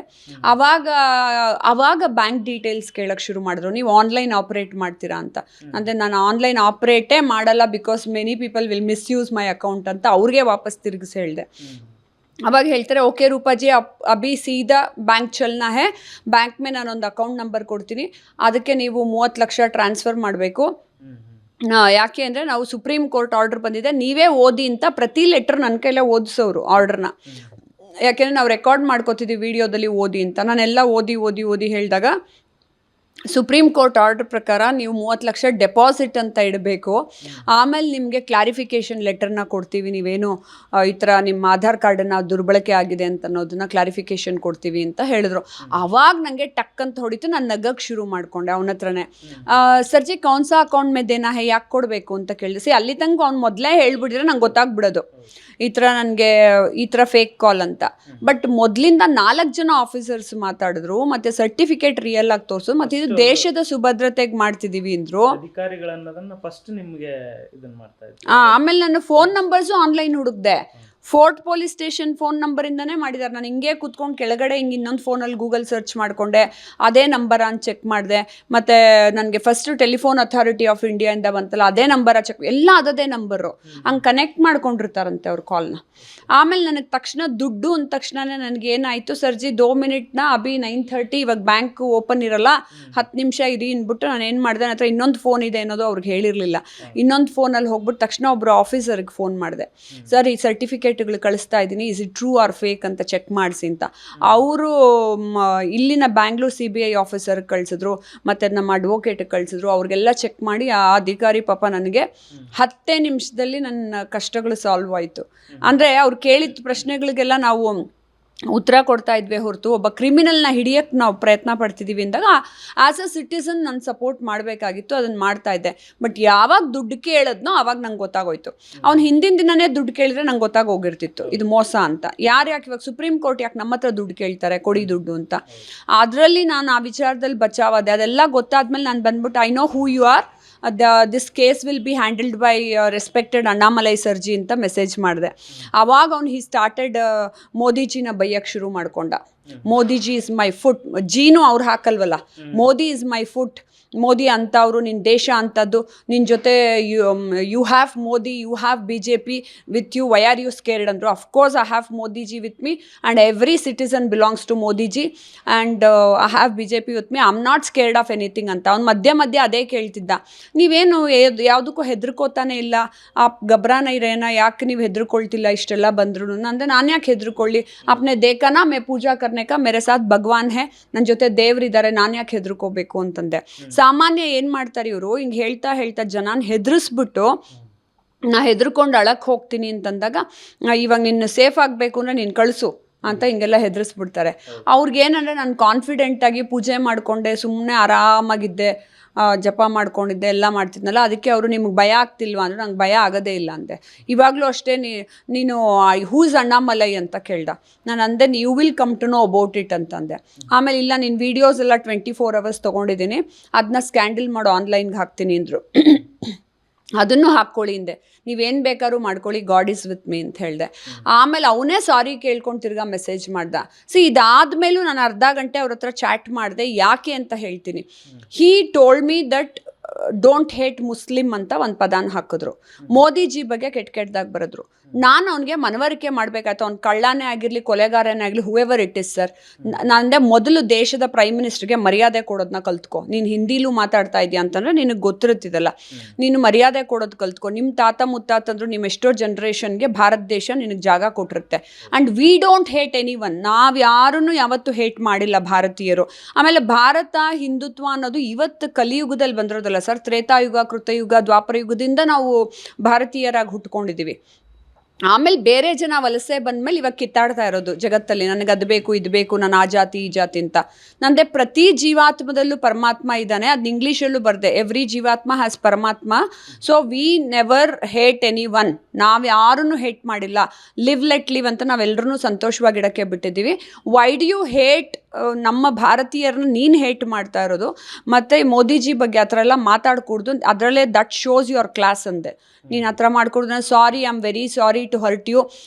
ಆವಾಗ ಬ್ಯಾಂಕ್ ಡೀಟೇಲ್ಸ್ ಕೇಳೋಕ್ಕೆ ಶುರು ಮಾಡಿದ್ರು. ನೀವು ಆನ್ಲೈನ್ ಆಪ್ರೇಟ್ ಮಾಡ್ತೀರಾ ಅಂತ. ಅಂದರೆ ನಾನು ಆನ್ಲೈನ್ ಆಪ್ರೇಟೇ ಮಾಡಲ್ಲ, because many people will misuse my account ಅಂತ ಅವ್ರಿಗೆ ವಾಪಸ್ ತಿರುಗಿಸಿ ಹೇಳಿದೆ. ಅವಾಗ ಹೇಳ್ತಾರೆ, ಓಕೆ ರೂಪಾಜಿ ಅಭಿ ಸೀದಾ ಬ್ಯಾಂಕ್ ಚಲ್ನಾ ಹೇ, ಬ್ಯಾಂಕ್ ಮೇ ನಾನೊಂದು ಅಕೌಂಟ್ ನಂಬರ್ ಕೊಡ್ತೀನಿ, ಅದಕ್ಕೆ ನೀವು 30 ಲಕ್ಷ ಟ್ರಾನ್ಸ್ಫರ್ ಮಾಡಬೇಕು. ಯಾಕೆ ಅಂದರೆ ನಾವು ಸುಪ್ರೀಂ ಕೋರ್ಟ್ ಆರ್ಡರ್ ಬಂದಿದೆ, ನೀವೇ ಓದಿ ಅಂತ ಪ್ರತಿ ಲೆಟ್ರ್ ನನ್ನ ಕೈಲೇ ಓದಿಸೋರು ಆರ್ಡ್ರನ್ನ. ಯಾಕೆಂದರೆ ನಾವು ರೆಕಾರ್ಡ್ ಮಾಡ್ಕೋತಿದ್ದೀವಿ ವಿಡಿಯೋದಲ್ಲಿ ಓದಿ ಅಂತ. ನಾನೆಲ್ಲ ಓದಿ ಹೇಳಿದಾಗ ಸುಪ್ರೀಂ ಕೋರ್ಟ್ ಆರ್ಡರ್ ಪ್ರಕಾರ ನೀವು 30 ಲಕ್ಷ ಡೆಪಾಸಿಟ್ ಅಂತ ಇಡಬೇಕು. ಆಮೇಲೆ ನಿಮಗೆ ಕ್ಲಾರಿಫಿಕೇಷನ್ ಲೆಟರ್ನ ಕೊಡ್ತೀವಿ, ನೀವೇನು ಈ ಥರ ನಿಮ್ಮ ಆಧಾರ್ ಕಾರ್ಡನ್ನು ದುರ್ಬಳಕೆ ಆಗಿದೆ ಅಂತ ಅನ್ನೋದನ್ನ ಕ್ಲಾರಿಫಿಕೇಷನ್ ಕೊಡ್ತೀವಿ ಅಂತ ಹೇಳಿದ್ರು. ಆವಾಗ ನನಗೆ ಟಕ್ ಅಂತ ಹೊಡಿತು. ನಾನು ನಗಕ್ಕೆ ಶುರು ಮಾಡಿಕೊಂಡೆ ಅವನ ಹತ್ರನೇ. ಸರ್ಜಿ ಕೌನ್ಸಾ ಅಕೌಂಟ್ ಮೇದೇನಾ ಹೇ, ಯಾಕೆ ಕೊಡಬೇಕು ಅಂತ ಕೇಳಿಸಿ. ಅಲ್ಲಿ ತನಕ ಅವ್ನು ಮೊದಲೇ ಹೇಳ್ಬಿಟ್ಟಿದ್ರೆ ನಂಗೆ ಗೊತ್ತಾಗ್ಬಿಡೋದು ಈ ಥರ ನನಗೆ ಈ ಥರ ಫೇಕ್ ಕಾಲ್ ಅಂತ. ಬಟ್ ಮೊದಲಿಂದ 4 ಜನ ಆಫೀಸರ್ಸ್ ಮಾತಾಡಿದ್ರು, ಮತ್ತು ಸರ್ಟಿಫಿಕೇಟ್ ರಿಯಲ್ ಆಗಿ ತೋರಿಸು, ಮತ್ತು ಇದು ದೇಶದ ಸುಭದ್ರತೆಗೆ ಮಾಡ್ತಿದ್ದೀವಿ ಅಂದರು. ಆಮೇಲೆ ನನ್ನ ಫೋನ್ ನಂಬರ್ಸು ಆನ್ಲೈನ್ ಹುಡುಕ್ದೆ. ಫೋರ್ಟ್ ಪೊಲೀಸ್ ಸ್ಟೇಷನ್ ಫೋನ್ ನಂಬರಿಂದನೇ ಮಾಡಿದ್ದಾರೆ. ನಾನು ಹಿಂಗೆ ಕೂತ್ಕೊಂಡು ಕೆಳಗಡೆ ಹಿಂಗೆ ಇನ್ನೊಂದು ಫೋನಲ್ಲಿ ಗೂಗಲ್ ಸರ್ಚ್ ಮಾಡಿಕೊಂಡೆ, ಅದೇ ನಂಬರ ಅಂತ ಚೆಕ್ ಮಾಡಿದೆ. ಮತ್ತು ನನಗೆ ಫಸ್ಟ್ ಟೆಲಿಫೋನ್ ಅಥಾರಿಟಿ ಆಫ್ ಇಂಡಿಯಾಯಿಂದ ಬಂತಲ್ಲ, ಅದೇ ನಂಬರ ಚೆಕ್, ಎಲ್ಲ ಅದೇ ನಂಬರು. ಹಂಗೆ ಕನೆಕ್ಟ್ ಮಾಡ್ಕೊಂಡಿರ್ತಾರಂತೆ ಅವ್ರ ಕಾಲ್ನ. ಆಮೇಲೆ ನನಗೆ ತಕ್ಷಣ ದುಡ್ಡು ಅಂದ ತಕ್ಷಣನೇ ನನಗೆ ಏನಾಯಿತು, ಸರ್ಜಿ 2 ಮಿನಿಟ್ನ ಅಭಿ 9:30, ಇವಾಗ ಬ್ಯಾಂಕ್ ಓಪನ್ ಇರಲ್ಲ, 10 ನಿಮಿಷ ಇರಿ ಅಂದ್ಬಿಟ್ಟು ನಾನು ಏನು ಮಾಡಿದೆ, ನನ್ನ ಹತ್ರ ಇನ್ನೊಂದು ಫೋನ್ ಇದೆ ಅನ್ನೋದು ಅವ್ರಿಗೆ ಹೇಳಿರಲಿಲ್ಲ. ಇನ್ನೊಂದು ಫೋನಲ್ಲಿ ಹೋಗ್ಬಿಟ್ಟು ತಕ್ಷಣ ಒಬ್ಬರು ಆಫೀಸರ್ಗೆ ಫೋನ್ ಮಾಡಿದೆ. ಸರ್, ಈ ಸರ್ಟಿಫಿಕೇಟ್ಗಳು ಕಳಿಸ್ತಾ ಇದ್ದೀನಿ, is it true or fake ಅಂತ ಚೆಕ್ ಮಾಡಿಸಿ ಅಂತ. ಅವರು ಇಲ್ಲಿನ ಬ್ಯಾಂಗ್ಳೂರ್ CBI ಆಫೀಸರ್ಗೆ ಕಳಿಸಿದ್ರು, ಮತ್ತು ನಮ್ಮ ಅಡ್ವೊಕೇಟ್ಗೆ ಕಳಿಸಿದ್ರು. ಅವ್ರಿಗೆಲ್ಲ ಚೆಕ್ ಮಾಡಿ ಆ ಅಧಿಕಾರಿ ಪಾಪ ನನಗೆ 10 ನಿಮಿಷದಲ್ಲಿ ನನ್ನ ಕಷ್ಟಗಳು ಸಾಲ್ವ್ ಆಯಿತು. ಅಂದರೆ ಅವ್ರು ಕೇಳಿದ ಪ್ರಶ್ನೆಗಳಿಗೆಲ್ಲ ನಾವು ಉತ್ತರ ಕೊಡ್ತಾ ಇದ್ವಿ ಹೊರತು ಒಬ್ಬ ಕ್ರಿಮಿನಲ್ನ ಹಿಡಿಯೋಕ್ಕೆ ನಾವು ಪ್ರಯತ್ನ ಪಡ್ತಿದ್ದೀವಿ ಅಂದಾಗ ಆ್ಯಸ್ ಅ ಸಿಟಿಸನ್ ನಾನು ಸಪೋರ್ಟ್ ಮಾಡಬೇಕಾಗಿತ್ತು, ಅದನ್ನು ಮಾಡ್ತಾ ಇದ್ದೆ. ಬಟ್ ಯಾವಾಗ ದುಡ್ಡು ಕೇಳಿದ್ನೋ ಆವಾಗ ನಂಗೆ ಗೊತ್ತಾಗೋಯ್ತು. ಅವ್ನು ಹಿಂದಿನ ದಿನನೇ ದುಡ್ಡು ಕೇಳಿದ್ರೆ ನಂಗೆ ಗೊತ್ತಾಗೋಗಿರ್ತಿತ್ತು ಇದು ಮೋಸ ಅಂತ. ಯಾಕೆ ಇವಾಗ ಸುಪ್ರೀಂ ಕೋರ್ಟ್ ಯಾಕೆ ನಮ್ಮ ಹತ್ರ ದುಡ್ಡು ಕೇಳ್ತಾರೆ, ಕೊಡಿ ದುಡ್ಡು ಅಂತ. ಅದರಲ್ಲಿ ನಾನು ಆ ವಿಚಾರದಲ್ಲಿ ಬಚಾವಾದೆ. ಅದೆಲ್ಲ ಗೊತ್ತಾದ್ಮೇಲೆ ನಾನು ಬಂದ್ಬಿಟ್ಟು I know who you are, this case will be handled by respected Annamalai ಸರ್ಜಿ ಅಂತ ಮೆಸೇಜ್ ಮಾಡಿದೆ. ಆವಾಗ ಅವ್ನು ಹಿ ಸ್ಟಾರ್ಟೆಡ್ ಮೋದಿಜಿನ ಬೈಯಕ್ಕೆ ಶುರು ಮಾಡ್ಕೊಂಡ. ಮೋದಿಜಿ ಇಸ್ ಮೈ ಫುಟ್, ಜೀನು ಅವ್ರು ಹಾಕಲ್ವಲ್ಲ, Modi is my foot, Modi ಅಂತವರು, ನಿನ್ನ ದೇಶ ಅಂಥದ್ದು, ನಿನ್ನ ಜೊತೆ you have Modi, you have BJP with you, why are you scared ಅಂದರು. Of course I have Modiji with me and every citizen belongs to Modiji and I have BJP with me, I am not scared of anything ಅಂತ. ಅವ್ನು ಮಧ್ಯೆ ಅದೇ ಕೇಳ್ತಿದ್ದ, ನೀವೇನು ಯಾವುದಕ್ಕೂ ಹೆದರ್ಕೋತಾನೆ ಇಲ್ಲ, ಆ ಗಬ್ರಾನ ಇರೇನ, ಯಾಕೆ ನೀವು ಹೆದರ್ಕೊಳ್ತಿಲ್ಲ ಇಷ್ಟೆಲ್ಲ ಬಂದ್ರು ಅಂದರೆ. ನಾನು ಯಾಕೆ ಹೆದರ್ಕೊಳ್ಳಿ, ಅಪ್ನೆ ದೇಕನಾ ಮೇ ಪೂಜಾ ಕರ್ನೇಕ, ಮೇರೆ ಸಾಥ್ ಭಗವಾನ್ ಹೇ, ನನ್ನ ಜೊತೆ ದೇವ್ರಿದ್ದಾರೆ, ನಾನು ಯಾಕೆ ಹೆದರ್ಕೋಬೇಕು ಅಂತಂದೆ. ಸಾಮಾನ್ಯ ಏನು ಮಾಡ್ತಾರೆ ಇವರು, ಹಿಂಗೆ ಹೇಳ್ತಾ ಜನನ ಹೆದರಿಸ್ಬಿಟ್ಟು ನಾ ಹೆದರ್ಕೊಂಡು ಅಳಕ್ಕೆ ಹೋಗ್ತೀನಿ ಅಂತಂದಾಗ, ಇವಾಗ ನಿನ್ನ ಸೇಫ್ ಆಗಬೇಕು ಅಂದರೆ ನೀನು ಕಳಿಸು, ಅಂತ ಹಿಂಗೆಲ್ಲ ಹೆದರಿಸ್ಬಿಡ್ತಾರೆ. ಅವ್ರಿಗೇನಂದರೆ ನಾನು ಕಾನ್ಫಿಡೆಂಟಾಗಿ ಪೂಜೆ ಮಾಡಿಕೊಂಡೆ, ಸುಮ್ಮನೆ ಆರಾಮಾಗಿದ್ದೆ, ಜಪ ಮಾಡ್ಕೊಂಡಿದ್ದೆ, ಎಲ್ಲ ಮಾಡ್ತಿದ್ನಲ್ಲ, ಅದಕ್ಕೆ ಅವರು ನಿಮ್ಗೆ ಭಯ ಆಗ್ತಿಲ್ವಾ ಅಂದರೆ ನಂಗೆ ಭಯ ಆಗೋದೇ ಇಲ್ಲ ಅಂದೆ. ಇವಾಗಲೂ ಅಷ್ಟೇ ನೀನು ಹೂಸ್ ಅಣ್ಣಾಮಲೈ ಅಂತ ಕೇಳ್ದ. ನಾನು ಅಂದೆ you will come to know about it ಅಂತಂದೆ. ಆಮೇಲೆ ಇಲ್ಲ ನಿನ್ನ ವೀಡಿಯೋಸ್ ಎಲ್ಲ 24 hours ತೊಗೊಂಡಿದ್ದೀನಿ, ಅದನ್ನ ಸ್ಕ್ಯಾಂಡಲ್ ಮಾಡೋ ಆನ್ಲೈನ್ಗೆ ಹಾಕ್ತೀನಿ ಅಂದರು. ಅದನ್ನು ಹಾಕ್ಕೊಳ್ಳಿ ಹಿಂದೆ, ನೀವೇನು ಬೇಕಾದ್ರೂ ಮಾಡ್ಕೊಳ್ಳಿ, ಗಾಡ್ ಈಸ್ ವಿತ್ ಮೀ ಅಂತ ಹೇಳಿದೆ. ಆಮೇಲೆ ಅವನೇ ಸಾರಿ ಕೇಳ್ಕೊಂಡು ತಿರ್ಗಾ ಮೆಸೇಜ್ ಮಾಡ್ದ. ಇದಾದ್ಮೇಲೂ ನಾನು ಅರ್ಧ ಗಂಟೆ ಅವ್ರ ಹತ್ರ ಚಾಟ್ ಮಾಡಿದೆ. ಯಾಕೆ ಅಂತ ಹೇಳ್ತೀನಿ. He told me that don't hate Muslim ಅಂತ ಒಂದು ಪದಾನ ಹಾಕಿದ್ರು. ಮೋದಿಜಿ ಬಗ್ಗೆ ಕೆಟ್ಟದಾಗಿ ಬರೆದ್ರು. ನಾನು ಅವನಿಗೆ ಮನವರಿಕೆ ಮಾಡಬೇಕಾಯ್ತು. ಅವ್ನು ಕಳ್ಳಾನೇ ಆಗಿರಲಿ, ಕೊಲೆಗಾರನೇ ಆಗಲಿ, ಹೂಎವರ್ ಇಟ್ ಇಸ್ ಸರ್, ನಾನಂದೆ ಮೊದಲು ದೇಶದ ಪ್ರೈಮ್ ಮಿನಿಸ್ಟರ್ಗೆ ಮರ್ಯಾದೆ ಕೊಡೋದನ್ನ ಕಲ್ತ್ಕೊ. ನೀನು ಹಿಂದಿಲೂ ಮಾತಾಡ್ತಾ ಇದೆಯಾ ಅಂತಂದರೆ ನಿನಗೆ ಗೊತ್ತಿರುತ್ತಿದ್ದಲ್ಲ, ನೀನು ಮರ್ಯಾದೆ ಕೊಡೋದು ಕಲ್ತ್ಕೊ. ನಿಮ್ಮ ತಾತ ಮುತ್ತಾತಂದ್ರು ನಿಮ್ಮ ಎಷ್ಟೋ ಜನ್ರೇಷನ್ಗೆ ಭಾರತ ದೇಶ ನಿನಗೆ ಜಾಗ ಕೊಟ್ಟಿರುತ್ತೆ. And we don't hate any one, ನಾವು ಯಾರನ್ನು ಯಾವತ್ತೂ ಹೇಟ್ ಮಾಡಿಲ್ಲ ಭಾರತೀಯರು. ಆಮೇಲೆ ಭಾರತ ಹಿಂದುತ್ವ ಅನ್ನೋದು ಇವತ್ತು ಕಲಿಯುಗದಲ್ಲಿ ಬಂದಿರೋದಲ್ಲ ಸರ್, ತ್ರೇತಾಯುಗ, ಕೃತಯುಗ, ದ್ವಾಪರ ಯುಗದಿಂದ ನಾವು ಭಾರತೀಯರಾಗಿ ಹುಟ್ಕೊಂಡಿದ್ದೀವಿ. ಆಮೇಲೆ ಬೇರೆ ಜನ ವಲಸೆ ಬಂದಮೇಲೆ ಇವಾಗ ಕಿತ್ತಾಡ್ತಾ ಇರೋದು ಜಗತ್ತಲ್ಲಿ, ನನಗೆ ಅದು ಬೇಕು ಇದು ಬೇಕು, ನಾನು ಆ ಜಾತಿ ಈ ಜಾತಿ ಅಂತ. ನಂದೆ ಪ್ರತಿ ಜೀವಾತ್ಮದಲ್ಲೂ ಪರಮಾತ್ಮ ಇದ್ದಾನೆ. ಅದು ಇಂಗ್ಲೀಷಲ್ಲೂ ಬರ್ದೆ, ಎವ್ರಿ ಜೀವಾತ್ಮ ಹ್ಯಾಸ್ ಪರಮಾತ್ಮ. So we never hate any one, ನಾವು ಯಾರನ್ನು ಹೇಟ್ ಮಾಡಿಲ್ಲ. ಲಿವ್ ಲೆಟ್ ಲಿವ್ ಅಂತ ನಾವೆಲ್ಲರೂ ಸಂತೋಷವಾಗಿಡೋಕ್ಕೆ ಬಿಟ್ಟಿದ್ದೀವಿ. ವೈ ಡು ಯು ಹೇಟ್ ನಮ್ಮ ಭಾರತೀಯರನ್ನ ನೀನು ಹೇಟ್ ಮಾಡ್ತಾ ಇರೋದು? ಮತ್ತು ಮೋದಿಜಿ ಬಗ್ಗೆ ಆ ಥರ ಎಲ್ಲ ಮಾತಾಡ್ಕೂಡ್ದು, ಅದರಲ್ಲೇ ದಟ್ ಶೋಸ್ ಯುವರ್ ಕ್ಲಾಸ್ ಅಂದೆ. ನೀನು ಆ ಥರ ಮಾಡ್ಕೊಡ್ದು. ನಾನು sorry, I am very sorry to hurt you.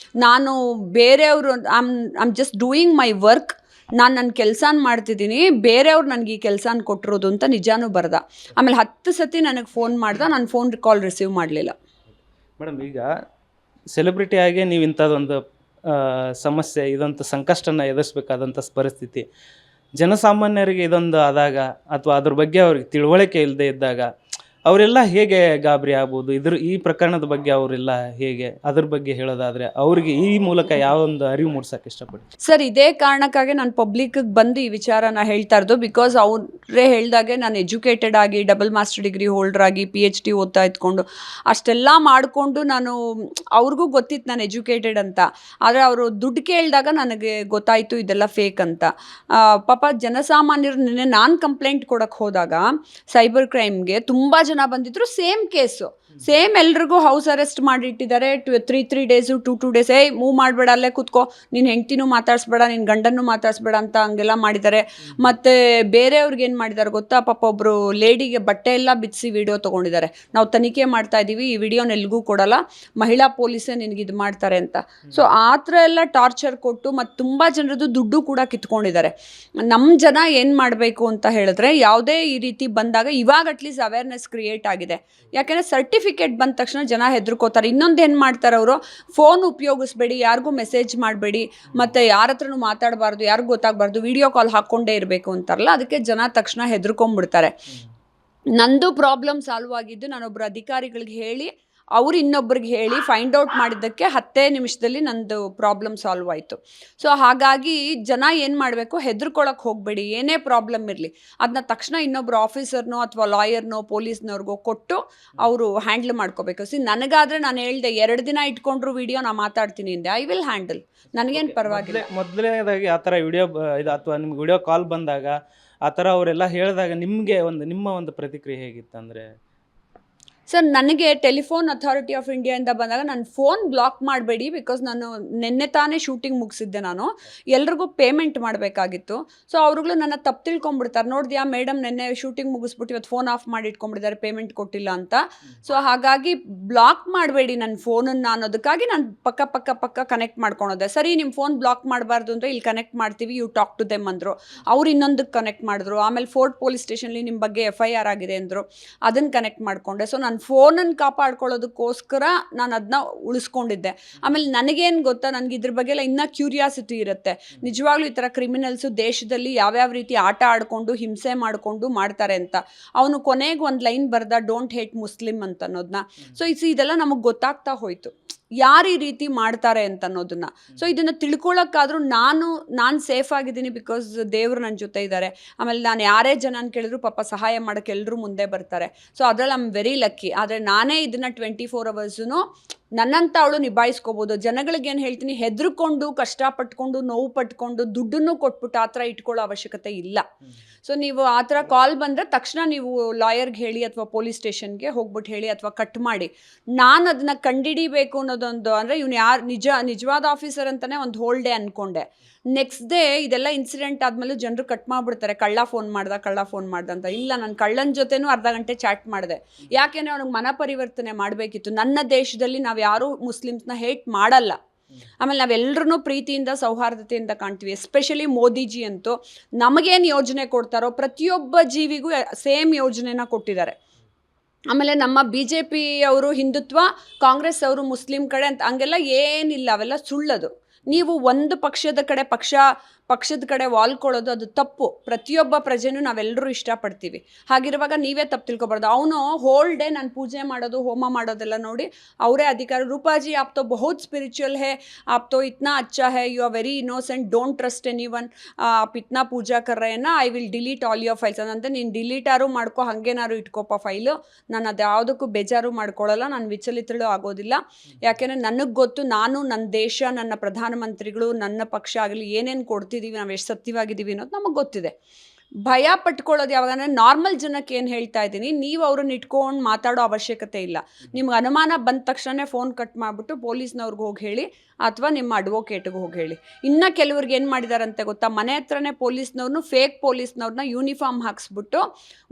ನಾನು ಬೇರೆಯವರು I'm just doing my work, ನಾನು ನನ್ನ ಕೆಲಸನ ಮಾಡ್ತಿದ್ದೀನಿ, ಬೇರೆಯವ್ರು ನನಗೆ ಈ ಕೆಲಸನ ಕೊಟ್ಟಿರೋದು ಅಂತ ನಿಜಾನೂ ಬರ್ದ. ಆಮೇಲೆ 10 ಸತಿ ನನಗೆ ಫೋನ್ ಮಾಡ್ದೆ, ನಾನು ಫೋನ್ ಕಾಲ್ ರಿಸೀವ್ ಮಾಡಲಿಲ್ಲ. ಮೇಡಮ್, ಈಗ ಸೆಲೆಬ್ರಿಟಿಯಾಗಿ ನೀವು ಇಂಥದ್ದೊಂದು ಸಮಸ್ಯೆ, ಇದೊಂದು ಸಂಕಷ್ಟನ ಎದುರಿಸ್ಬೇಕಾದಂಥ ಪರಿಸ್ಥಿತಿ, ಜನಸಾಮಾನ್ಯರಿಗೆ ಇದೊಂದು ಆದಾಗ ಅಥವಾ ಅದ್ರ ಬಗ್ಗೆ ಅವ್ರಿಗೆ ತಿಳುವಳಿಕೆ ಇಲ್ಲದೆ ಇದ್ದಾಗ ಅವರೆಲ್ಲ ಹೇಗೆ ಗಾಬರಿ ಆಗ್ಬೋದು? ಈ ಪ್ರಕರಣದ ಬಗ್ಗೆ ಅವರೆಲ್ಲ ಹೇಗೆ, ಅದ್ರ ಬಗ್ಗೆ ಹೇಳೋದಾದರೆ ಅವ್ರಿಗೆ ಈ ಮೂಲಕ ಯಾವ ಒಂದು ಅರಿವು ಮೂಡ್ಸೋಕ್ಕೆ ಇಷ್ಟಪಡ್ತೀನಿ ಸರ್. ಇದೇ ಕಾರಣಕ್ಕಾಗಿ ನಾನು ಪಬ್ಲಿಕ್ಗೆ ಬಂದು ಈ ವಿಚಾರನ ಹೇಳ್ತಾ ಇರೋದು. ಬಿಕಾಸ್ ಅವರೇ ಹೇಳ್ದಾಗೆ ನಾನು ಎಜುಕೇಟೆಡ್ ಆಗಿ, ಡಬಲ್ ಮಾಸ್ಟರ್ ಡಿಗ್ರಿ ಹೋಲ್ಡರ್ ಆಗಿ, PhD ಓದ್ತಾ ಇದ್ಕೊಂಡು ಅಷ್ಟೆಲ್ಲ ಮಾಡಿಕೊಂಡು ನಾನು, ಅವ್ರಿಗೂ ಗೊತ್ತಿತ್ತು ನಾನು ಎಜುಕೇಟೆಡ್ ಅಂತ. ಆದರೆ ಅವರು ದುಡ್ಡು ಕೇಳಿದಾಗ ನನಗೆ ಗೊತ್ತಾಯಿತು ಇದೆಲ್ಲ ಫೇಕ್ ಅಂತ. ಪಾಪ ಜನಸಾಮಾನ್ಯರು, ನಿನ್ನೆ ನಾನು ಕಂಪ್ಲೇಂಟ್ ಕೊಡೋಕ್ಕೆ ಹೋದಾಗ ಸೈಬರ್ ಕ್ರೈಮ್ಗೆ ತುಂಬ ಜನ ಬಂದಿದ್ರು. ಸೇಮ್ ಕೇಸು, ಸೇಮ್ ಎಲ್ರಿಗೂ ಹೌಸ್ ಅರೆಸ್ಟ್ ಮಾಡಿಟ್ಟಿದ್ದಾರೆ. 3 days 2 days, ಮೂವ್ ಮಾಡಬೇಡ, ಅಲ್ಲೇ ಕೂತ್ಕೋ, ನಿನ್ನ ಹೆಂಡ್ತಿನೂ ಮಾತಾಡಿಸ್ಬೇಡ, ನಿನ್ನ ಗಂಡನ್ನೂ ಮಾತಾಡಿಸ್ಬೇಡ ಅಂತ ಹಂಗೆಲ್ಲ ಮಾಡಿದ್ದಾರೆ. ಮತ್ತು ಬೇರೆಯವ್ರಿಗೆ ಏನು ಮಾಡಿದ್ದಾರೆ ಗೊತ್ತಾ, ಪಾಪ ಒಬ್ಬರು ಲೇಡಿಗೆ ಬಟ್ಟೆ ಎಲ್ಲ ಬಿಡಿಸಿ ವಿಡಿಯೋ ತೊಗೊಂಡಿದ್ದಾರೆ. ನಾವು ತನಿಖೆ ಮಾಡ್ತಾ ಇದ್ದೀವಿ, ಈ ವಿಡಿಯೋನ ಎಲ್ಗೂ ಕೊಡಲ್ಲ, ಮಹಿಳಾ ಪೊಲೀಸೇ ನಿನಗೆ ಇದು ಮಾಡ್ತಾರೆ ಅಂತ. ಸೊ ಆ ಥರ ಎಲ್ಲ ಟಾರ್ಚರ್ ಕೊಟ್ಟು ಮತ್ತು ತುಂಬ ಜನರದ್ದು ದುಡ್ಡು ಕೂಡ ಕಿತ್ಕೊಂಡಿದ್ದಾರೆ. ನಮ್ಮ ಜನ ಏನು ಮಾಡಬೇಕು ಅಂತ ಹೇಳಿದ್ರೆ, ಯಾವುದೇ ಈ ರೀತಿ ಬಂದಾಗ ಇವಾಗ ಅಟ್ಲೀಸ್ಟ್ ಅವೇರ್ನೆಸ್ ಕ್ರಿಯೇಟ್ ಆಗಿದೆ. ಯಾಕೆಂದರೆ ಸರ್ಟಿಫಿಕೇಟ್ ಬಂದ ತಕ್ಷಣ ಜನ ಹೆದರ್ಕೋತಾರೆ. ಇನ್ನೊಂದು ಏನು ಮಾಡ್ತಾರೆ ಅವರು, ಫೋನ್ ಉಪಯೋಗಿಸ್ಬೇಡಿ, ಯಾರಿಗೂ ಮೆಸೇಜ್ ಮಾಡಬೇಡಿ, ಮತ್ತು ಯಾರ ಹತ್ರನೂ ಮಾತಾಡಬಾರ್ದು, ಯಾರಿಗೂ ಗೊತ್ತಾಗಬಾರ್ದು, ವಿಡಿಯೋ ಕಾಲ್ ಹಾಕ್ಕೊಂಡೇ ಇರಬೇಕು ಅಂತಾರಲ್ಲ, ಅದಕ್ಕೆ ಜನ ತಕ್ಷಣ ಹೆದರ್ಕೊಂಡ್ಬಿಡ್ತಾರೆ. ನಂದು ಪ್ರಾಬ್ಲಮ್ ಸಾಲ್ವ್ ಆಗಿದ್ದು ನಾನೊಬ್ಬರು ಅಧಿಕಾರಿಗಳಿಗೆ ಹೇಳಿ, ಅವ್ರು ಇನ್ನೊಬ್ರಿಗೆ ಹೇಳಿ ಫೈಂಡ್ ಔಟ್ ಮಾಡಿದ್ದಕ್ಕೆ 10 ನಿಮಿಷದಲ್ಲಿ ನಂದು ಪ್ರಾಬ್ಲಮ್ ಸಾಲ್ವ್ ಆಯಿತು. ಸೊ ಹಾಗಾಗಿ ಜನ ಏನು ಮಾಡಬೇಕು, ಹೆದರ್ಕೊಳ್ಳೋಕೆ ಹೋಗಬೇಡಿ. ಏನೇ ಪ್ರಾಬ್ಲಮ್ ಇರಲಿ ಅದನ್ನ ತಕ್ಷಣ ಇನ್ನೊಬ್ರು ಆಫೀಸರ್ನೋ ಅಥವಾ ಲಾಯರ್ನೋ ಪೊಲೀಸ್ನವ್ರಿಗೋ ಕೊಟ್ಟು ಅವರು ಹ್ಯಾಂಡಲ್ ಮಾಡ್ಕೋಬೇಕು. ನನಗಾದರೆ ನಾನು ಹೇಳಿದೆ 2 ದಿನ ಇಟ್ಕೊಂಡ್ರು ವಿಡಿಯೋ ನಾ ಮಾತಾಡ್ತೀನಿ ಅಂದೆ, ಐ ವಿಲ್ ಹ್ಯಾಂಡಲ್, ನನಗೇನು ಪರವಾಗಿಲ್ಲ. ಮೊದಲನೇದಾಗಿ ಆ ಥರ ವಿಡಿಯೋ ಇದು ಅಥವಾ ನಿಮ್ಗೆ ವಿಡಿಯೋ ಕಾಲ್ ಬಂದಾಗ ಆ ಥರ ಅವರೆಲ್ಲ ಹೇಳಿದಾಗ ನಿಮ್ಮ ಒಂದು ಪ್ರತಿಕ್ರಿಯೆ ಹೇಗಿತ್ತು? ಅಂದರೆ ಸರ್, ನನಗೆ ಟೆಲಿಫೋನ್ ಅಥಾರಿಟಿ ಆಫ್ ಇಂಡಿಯಾಯಿಂದ ಬಂದಾಗ ನಾನು ಫೋನ್ ಬ್ಲಾಕ್ ಮಾಡಬೇಡಿ, ಬಿಕಾಸ್ ನಾನು ನಿನ್ನೆ ತಾನೇ ಶೂಟಿಂಗ್ ಮುಗಿಸಿದ್ದೆ, ನಾನು ಎಲ್ರಿಗೂ ಪೇಮೆಂಟ್ ಮಾಡಬೇಕಾಗಿತ್ತು. ಸೊ ಅವ್ರುಗಳು ನನ್ನ ತಪ್ಪು ತಿಳ್ಕೊಂಬಿಡ್ತಾರೆ, ನೋಡಿದ್ಯಾ ಮೇಡಮ್ ನಿನ್ನೆ ಶೂಟಿಂಗ್ ಮುಗಿಸ್ಬಿಟ್ಟು ಇವತ್ತು ಫೋನ್ ಆಫ್ ಮಾಡಿ ಇಟ್ಕೊಂಡ್ಬಿಟ್ಟಿದ್ದಾರೆ, ಪೇಮೆಂಟ್ ಕೊಟ್ಟಿಲ್ಲ ಅಂತ. ಸೊ ಹಾಗಾಗಿ ಬ್ಲಾಕ್ ಮಾಡಬೇಡಿ ನನ್ನ ಫೋನನ್ನು ಅನ್ನೋದಕ್ಕಾಗಿ ನಾನು ಪಕ್ಕ ಕನೆಕ್ಟ್ ಮಾಡ್ಕೊಳೋದೆ. ಸರಿ, ನಿಮ್ಮ ಫೋನ್ ಬ್ಲಾಕ್ ಮಾಡಬಾರ್ದು ಅಂದರೆ ಇಲ್ಲಿ ಕನೆಕ್ಟ್ ಮಾಡ್ತೀವಿ, ಯು ಟಾಕ್ ಟು ದೆಮ್ ಅಂದರು. ಅವ್ರು ಇನ್ನೊಂದಕ್ಕೆ ಕನೆಕ್ಟ್ ಮಾಡಿದ್ರು. ಆಮೇಲೆ ಫೋರ್ಟ್ ಪೊಲೀಸ್ ಸ್ಟೇಷನ್ಲಿ ನಿಮ್ಮ ಬಗ್ಗೆ FIR ಆಗಿದೆ ಅಂದರು, ಅದನ್ನು ಕನೆಕ್ಟ್ ಮಾಡಿಕೊಂಡೆ. ಸೊ ನಾನು ಫೋನನ್ನು ಕಾಪಾಡ್ಕೊಳ್ಳೋದಕ್ಕೋಸ್ಕರ ನಾನು ಅದನ್ನ ಉಳಿಸ್ಕೊಂಡಿದ್ದೆ. ಆಮೇಲೆ ನನಗೇನು ಗೊತ್ತಾ, ನನಗೆ ಇದ್ರ ಬಗ್ಗೆ ಎಲ್ಲ ಇನ್ನೂ ಕ್ಯೂರಿಯಾಸಿಟಿ ಇರುತ್ತೆ. ನಿಜವಾಗ್ಲೂ ಈ ಥರ ಕ್ರಿಮಿನಲ್ಸು ದೇಶದಲ್ಲಿ ಯಾವ್ಯಾವ ರೀತಿ ಆಟ ಆಡಿಕೊಂಡು ಹಿಂಸೆ ಮಾಡಿಕೊಂಡು ಮಾಡ್ತಾರೆ ಅಂತ. ಅವನು ಕೊನೆಗೆ ಒಂದು ಲೈನ್ ಬರ್ದ, ಡೋಂಟ್ ಹೇಟ್ ಮುಸ್ಲಿಮ್ ಅಂತ ಅನ್ನೋದನ್ನ. ಸೊ ಇದೆಲ್ಲ ನಮಗೆ ಗೊತ್ತಾಗ್ತಾ ಹೋಯಿತು, ಯಾರು ಈ ರೀತಿ ಮಾಡ್ತಾರೆ ಅಂತ ಅನ್ನೋದನ್ನ. ಸೊ ಇದನ್ನು ತಿಳ್ಕೊಳ್ಳೋಕ್ಕಾದ್ರೂ ನಾನು ಸೇಫ್ ಆಗಿದ್ದೀನಿ, ಬಿಕಾಸ್ ದೇವರು ನನ್ನ ಜೊತೆ ಇದ್ದಾರೆ. ಆಮೇಲೆ ನಾನು ಯಾರೇ ಜನನ ಕೇಳಿದ್ರು ಪಾಪ ಸಹಾಯ ಮಾಡೋಕ್ಕೆ ಎಲ್ಲರೂ ಮುಂದೆ ಬರ್ತಾರೆ. ಸೊ ಅದರಲ್ಲಿ ಐ ಆಮ್ ವೆರಿ ಲಕ್ಕಿ. ಆದರೆ ನಾನೇ ಇದನ್ನು 24 hours ನನ್ನಂತ ಅವಳು ನಿಭಾಯಿಸ್ಕೋಬೋದು. ಜನಗಳಿಗೆ ಏನು ಹೇಳ್ತೀನಿ, ಹೆದರ್ಕೊಂಡು ಕಷ್ಟಪಟ್ಕೊಂಡು ನೋವು ಪಟ್ಕೊಂಡು ದುಡ್ಡನ್ನು ಕೊಟ್ಬಿಟ್ಟು ಆ ಥರ ಇಟ್ಕೊಳ್ಳೋ ಅವಶ್ಯಕತೆ ಇಲ್ಲ. ಸೊ ನೀವು ಆ ಥರ ಕಾಲ್ ಬಂದರೆ ತಕ್ಷಣ ನೀವು ಲಾಯರ್ಗೆ ಹೇಳಿ ಅಥವಾ ಪೊಲೀಸ್ ಸ್ಟೇಷನ್ಗೆ ಹೋಗ್ಬಿಟ್ಟು ಹೇಳಿ ಅಥವಾ ಕಟ್ ಮಾಡಿ. ನಾನು ಅದನ್ನ ಕಂಡಿಡಿಬೇಕು ಅನ್ನೋದೊಂದು, ಅಂದರೆ ಇವ್ನು ಯಾರು ನಿಜವಾದ ಆಫೀಸರ್ ಅಂತಲೇ ಒಂದು ಹೋಲ್ ಡೇ ಅಂದ್ಕೊಂಡೆ. ನೆಕ್ಸ್ಟ್ ಡೇ ಇದೆಲ್ಲ ಇನ್ಸಿಡೆಂಟ್ ಆದಮೇಲೆ ಜನರು ಕಟ್ ಮಾಡಿಬಿಡ್ತಾರೆ, ಕಳ್ಳ ಫೋನ್ ಮಾಡ್ದ ಅಂತ. ಇಲ್ಲ, ನಾನು ಕಳ್ಳನ ಜೊತೆನೂ ಅರ್ಧ ಗಂಟೆ ಚಾಟ್ ಮಾಡಿದೆ. ಯಾಕೆಂದರೆ ಅವ್ನಿಗೆ ಮನ ಪರಿವರ್ತನೆ ಮಾಡಬೇಕಿತ್ತು. ನನ್ನ ದೇಶದಲ್ಲಿ ನಾವು ಯಾರೂ ಮುಸ್ಲಿಮ್ಸ್ನ ಹೇಟ್ ಮಾಡಲ್ಲ. ಆಮೇಲೆ ನಾವೆಲ್ಲರೂ ಪ್ರೀತಿಯಿಂದ ಸೌಹಾರ್ದತೆಯಿಂದ ಕಾಣ್ತೀವಿ. ಎಸ್ಪೆಷಲಿ ಮೋದಿಜಿ ಅಂತೂ ನಮಗೇನು ಯೋಜನೆ ಕೊಡ್ತಾರೋ ಪ್ರತಿಯೊಬ್ಬ ಜೀವಿಗೂ ಸೇಮ್ ಯೋಜನೆನ ಕೊಟ್ಟಿದ್ದಾರೆ. ಆಮೇಲೆ ನಮ್ಮ BJP ಅವರು ಹಿಂದುತ್ವ, ಕಾಂಗ್ರೆಸ್ ಅವರು ಮುಸ್ಲಿಂ ಕಡೆ ಅಂತ ಹಂಗೆಲ್ಲ ಏನಿಲ್ಲ, ಅವೆಲ್ಲ ಸುಳ್ಳದು. ನೀವು ಒಂದು ಪಕ್ಷದ ಕಡೆ ವಾಲ್ಕೊಳ್ಳೋದು ಅದು ತಪ್ಪು. ಪ್ರತಿಯೊಬ್ಬ ಪ್ರಜೆನೂ ನಾವೆಲ್ಲರೂ ಇಷ್ಟಪಡ್ತೀವಿ. ಹಾಗಿರುವಾಗ ನೀವೇ ತಪ್ಪು ತಿಳ್ಕೊಬಾರ್ದು. ಅವನು ಹೋಲ್ ಡೇ ನಾನು ಪೂಜೆ ಮಾಡೋದು ಹೋಮ ಮಾಡೋದೆಲ್ಲ ನೋಡಿ ಅವರೇ ಅಧಿಕಾರ. ರೂಪಾಜಿ आप तो बहुत स्पिरिचुअल है, आप तो इतना अच्छा है, you are very innocent, don't trust anyone, आप इतना पूजा कर रहे हैं ना, I will delete all your files ಅಂತ. ನೀನು ಡಿಲೀಟಾರು ಮಾಡ್ಕೊ, ಹಾಗೇನಾರು ಇಟ್ಕೋಪ ಫೈಲು, ನಾನು ಅದು ಯಾವುದಕ್ಕೂ ಬೇಜಾರು ಮಾಡ್ಕೊಳ್ಳಲ್ಲ, ನಾನು ವಿಚಲಿತಳು ಆಗೋದಿಲ್ಲ. ಯಾಕೆಂದರೆ ನನಗೆ ಗೊತ್ತು, ನಾನು ನನ್ನ ದೇಶ, ನನ್ನ ಪ್ರಧಾನಮಂತ್ರಿಗಳು, ನನ್ನ ಪಕ್ಷ ಆಗಲಿ ಏನೇನು ಕೊಡ್ತಿದ್ದೀವಿ, ನಾವು ಎಷ್ಟು ಸತ್ಯವಾಗಿದ್ದೀವಿ ಅನ್ನೋದು ನಮಗೆ ಗೊತ್ತಿದೆ. ಭಯ ಪಟ್ಕೊಳ್ಳೋದು ಯಾವಾಗ ಅಂದರೆ ನಾರ್ಮಲ್ ಜನಕ್ಕೆ ಏನು ಹೇಳ್ತಾ ಇದ್ದೀನಿ, ನೀವು ಅವ್ರನ್ನ ಇಟ್ಕೊಂಡು ಮಾತಾಡೋ ಅವಶ್ಯಕತೆ ಇಲ್ಲ. ನಿಮ್ಗೆ ಅನುಮಾನ ಬಂದ ತಕ್ಷಣ ಫೋನ್ ಕಟ್ ಮಾಡಿಬಿಟ್ಟು ಪೊಲೀಸ್ನವ್ರಿಗೆ ಹೋಗಿ ಹೇಳಿ ಅಥವಾ ನಿಮ್ಮ ಅಡ್ವೊಕೇಟ್ಗೆ ಹೋಗಿ ಹೇಳಿ. ಇನ್ನು ಕೆಲವ್ರಿಗೆ ಏನು ಮಾಡಿದಾರಂತೆ ಗೊತ್ತಾ, ಮನೆ ಹತ್ರನೇ ಪೊಲೀಸ್ನವ್ರನ್ನ, ಫೇಕ್ ಪೊಲೀಸ್ನವ್ರನ್ನ ಯೂನಿಫಾರ್ಮ್ ಹಾಕ್ಸ್ಬಿಟ್ಟು